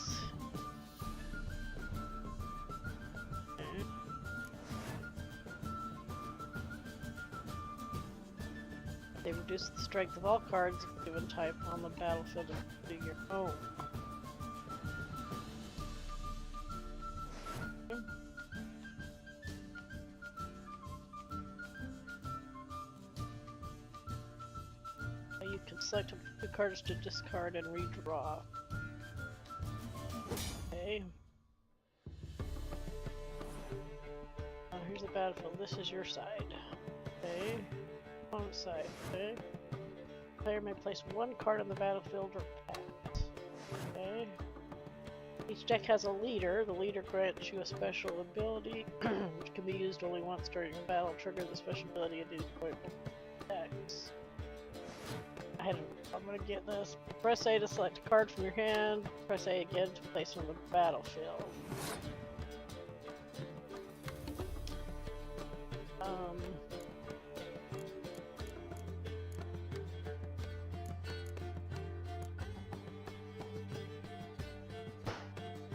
Okay. They reduce the strength of all cards of a given type on the battlefield, including your own. You can select two cards to discard and redraw. Okay. Here's the battlefield. This is your side. Okay. On the side. Okay. Player may place one card on the battlefield or pass. Okay. Each deck has a leader. The leader grants you a special ability, which can be used only once during a battle. Trigger the special ability and do decks. I'm gonna get this. Press A to select a card from your hand. Press A again to place it on the battlefield.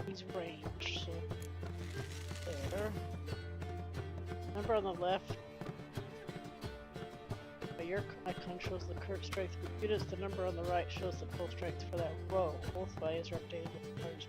He's ranged, so there. Number on the left. Your icon shows the current strength of the units. The number on the right shows the full strength for that row. Both values are updated with the cards.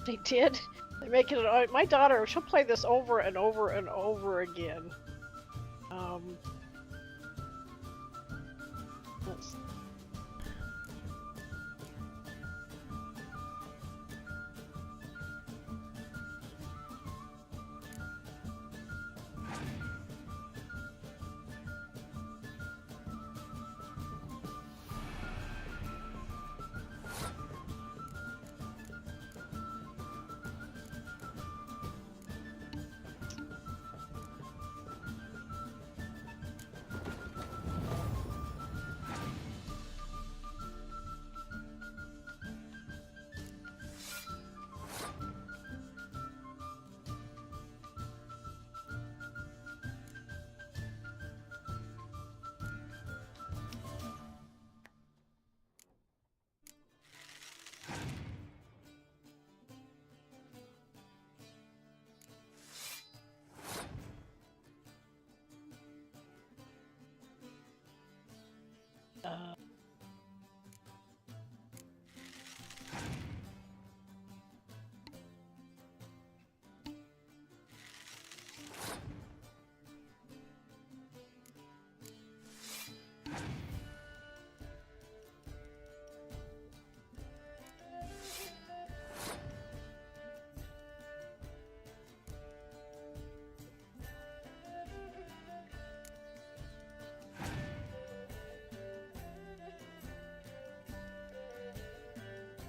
They did. They make it. My daughter, she'll play this over and over and over again. Let's.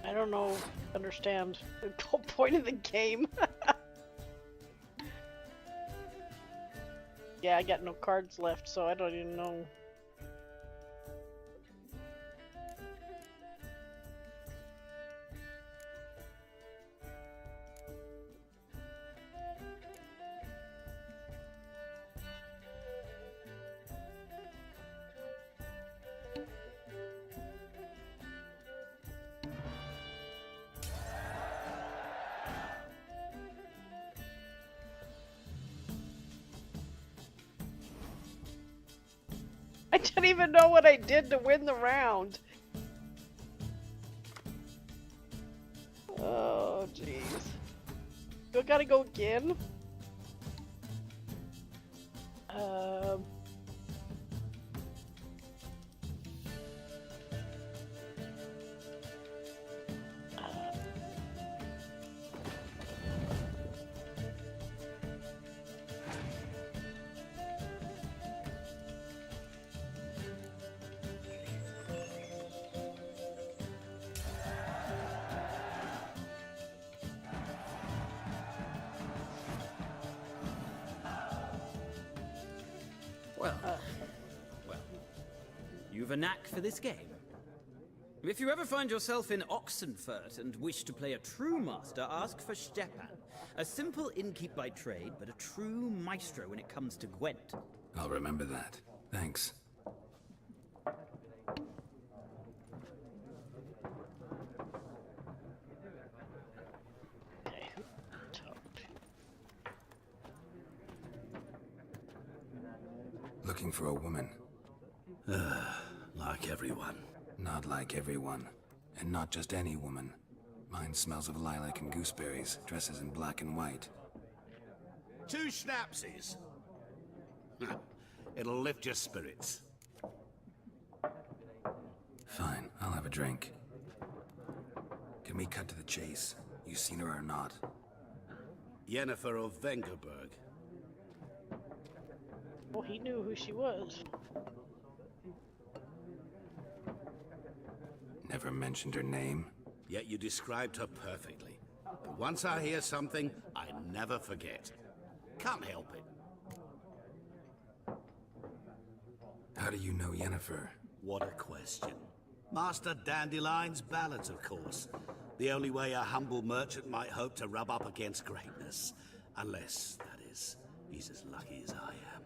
I don't know, understand the whole point of the game. Yeah, I got no cards left, so I don't even know. I don't even know what I did to win the round. Oh, jeez. Still gotta go again? Well, well, you've a knack for this game. If you ever find yourself in Oxenfurt and wish to play a true master, ask for Stepan. A simple innkeep by trade, but a true maestro when it comes to Gwent. I'll remember that. Thanks. Okay, who talk to? Looking for a woman. Like everyone. Not like everyone. And not just any woman. Mine smells of lilac and gooseberries, dresses in black and white. 2 schnapsies. It'll lift your spirits. Fine, I'll have a drink. Can we cut to the chase? You seen her or not? Yennefer of Vengerberg. Well, he knew who she was. Never mentioned her name. Yet you described her perfectly. And once I hear something, I never forget. Can't help it. How do you know Yennefer? What a question. Master Dandelion's ballads, of course. The only way a humble merchant might hope to rub up against greatness. Unless, that is, he's as lucky as I am.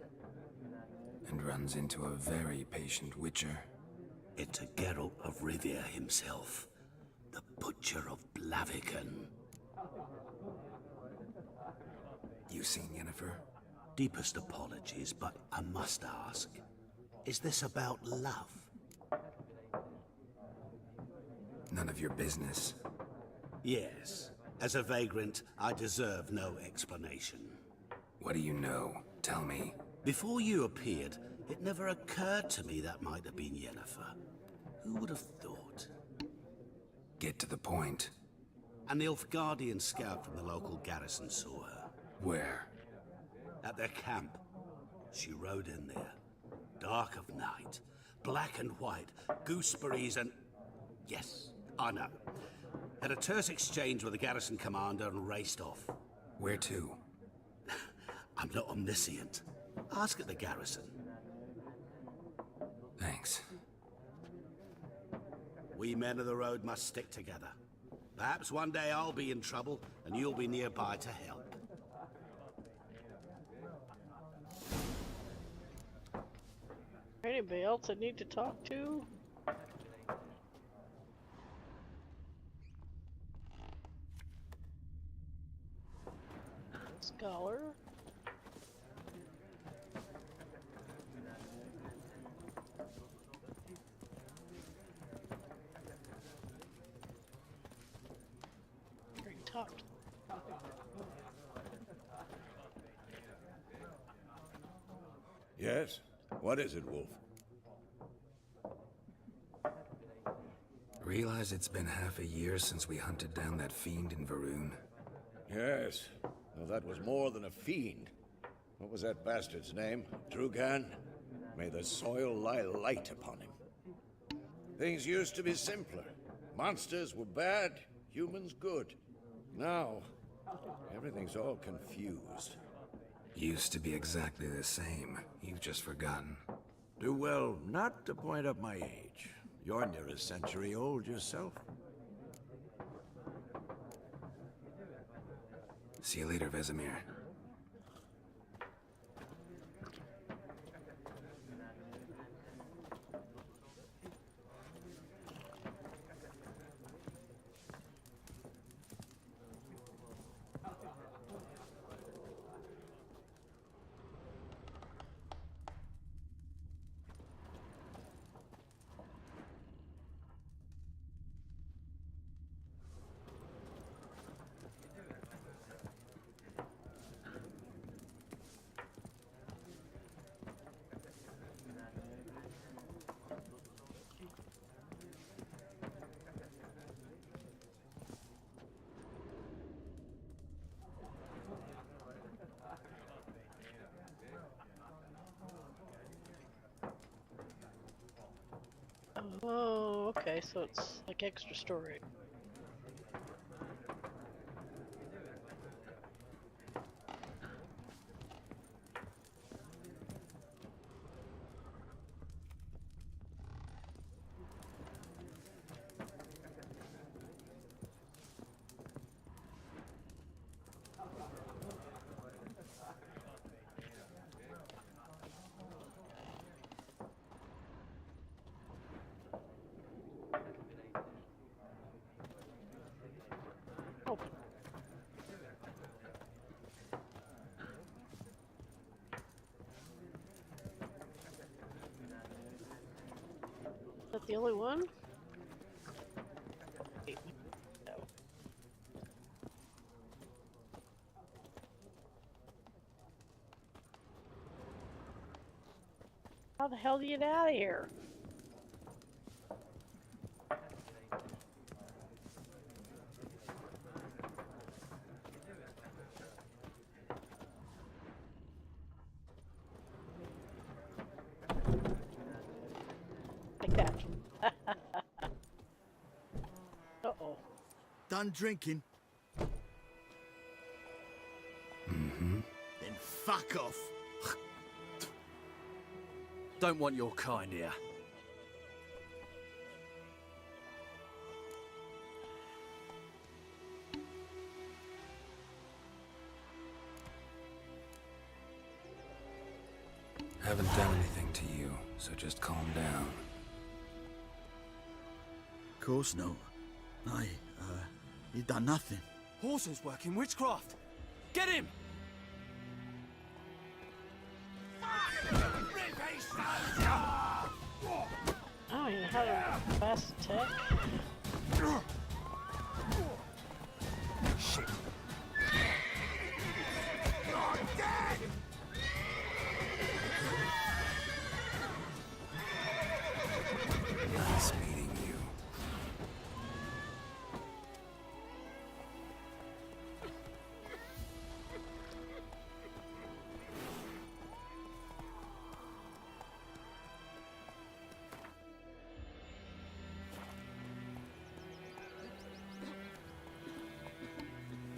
And runs into a very patient witcher. Into Geralt of Rivia himself. The Butcher of Blaviken. You seen Yennefer? Deepest apologies, but I must ask. Is this about love? None of your business. Yes. As a vagrant, I deserve no explanation. What do you know? Tell me. Before you appeared, it never occurred to me that might have been Yennefer. Who would have thought? Get to the point. An Nilfgaardian scout from the local garrison saw her. Where? At their camp. She rode in there. Dark of night. Black and white. Gooseberries and... Yes, I know. Had a terse exchange with the garrison commander and raced off. Where to? I'm not omniscient. Ask at the garrison. Thanks. We men of the road must stick together. Perhaps one day I'll be in trouble, and you'll be nearby to help. Anybody else I need to talk to? Scholar. Already talked. Yes? What is it, Wolf? Realize it's been half a year since we hunted down that fiend in Varun? Yes. Well, that was more than a fiend. What was that bastard's name? Drugan? May the soil lie light upon him. Things used to be simpler. Monsters were bad, humans good. Now, everything's all confused. Used to be exactly the same. You've just forgotten. Do well not to point up my age. You're near a century old yourself. See you later, Vesemir. Oh, okay, so it's like extra story. that the only one? No. How the hell do you get out of here? Like that. Uh-oh. Done drinking? Mm-hmm. Then fuck off. Don't want your kind here. Haven't done anything to you, so just calm down. Of course no. You done nothing. Horses working witchcraft. Get him! I don't even have a fast attack. Shit. Nice meeting you.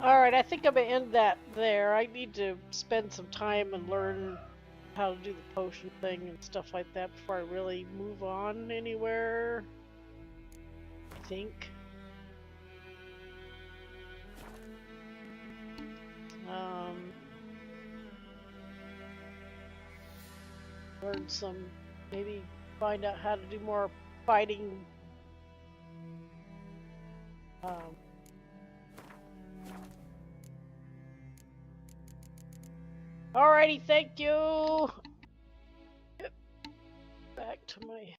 Alright, I think I'm gonna end that there. I need to spend some time and learn how to do the potion thing and stuff like that before I really move on anywhere. I think. Learn some, maybe find out how to do more fighting. Alrighty, thank you. Back to my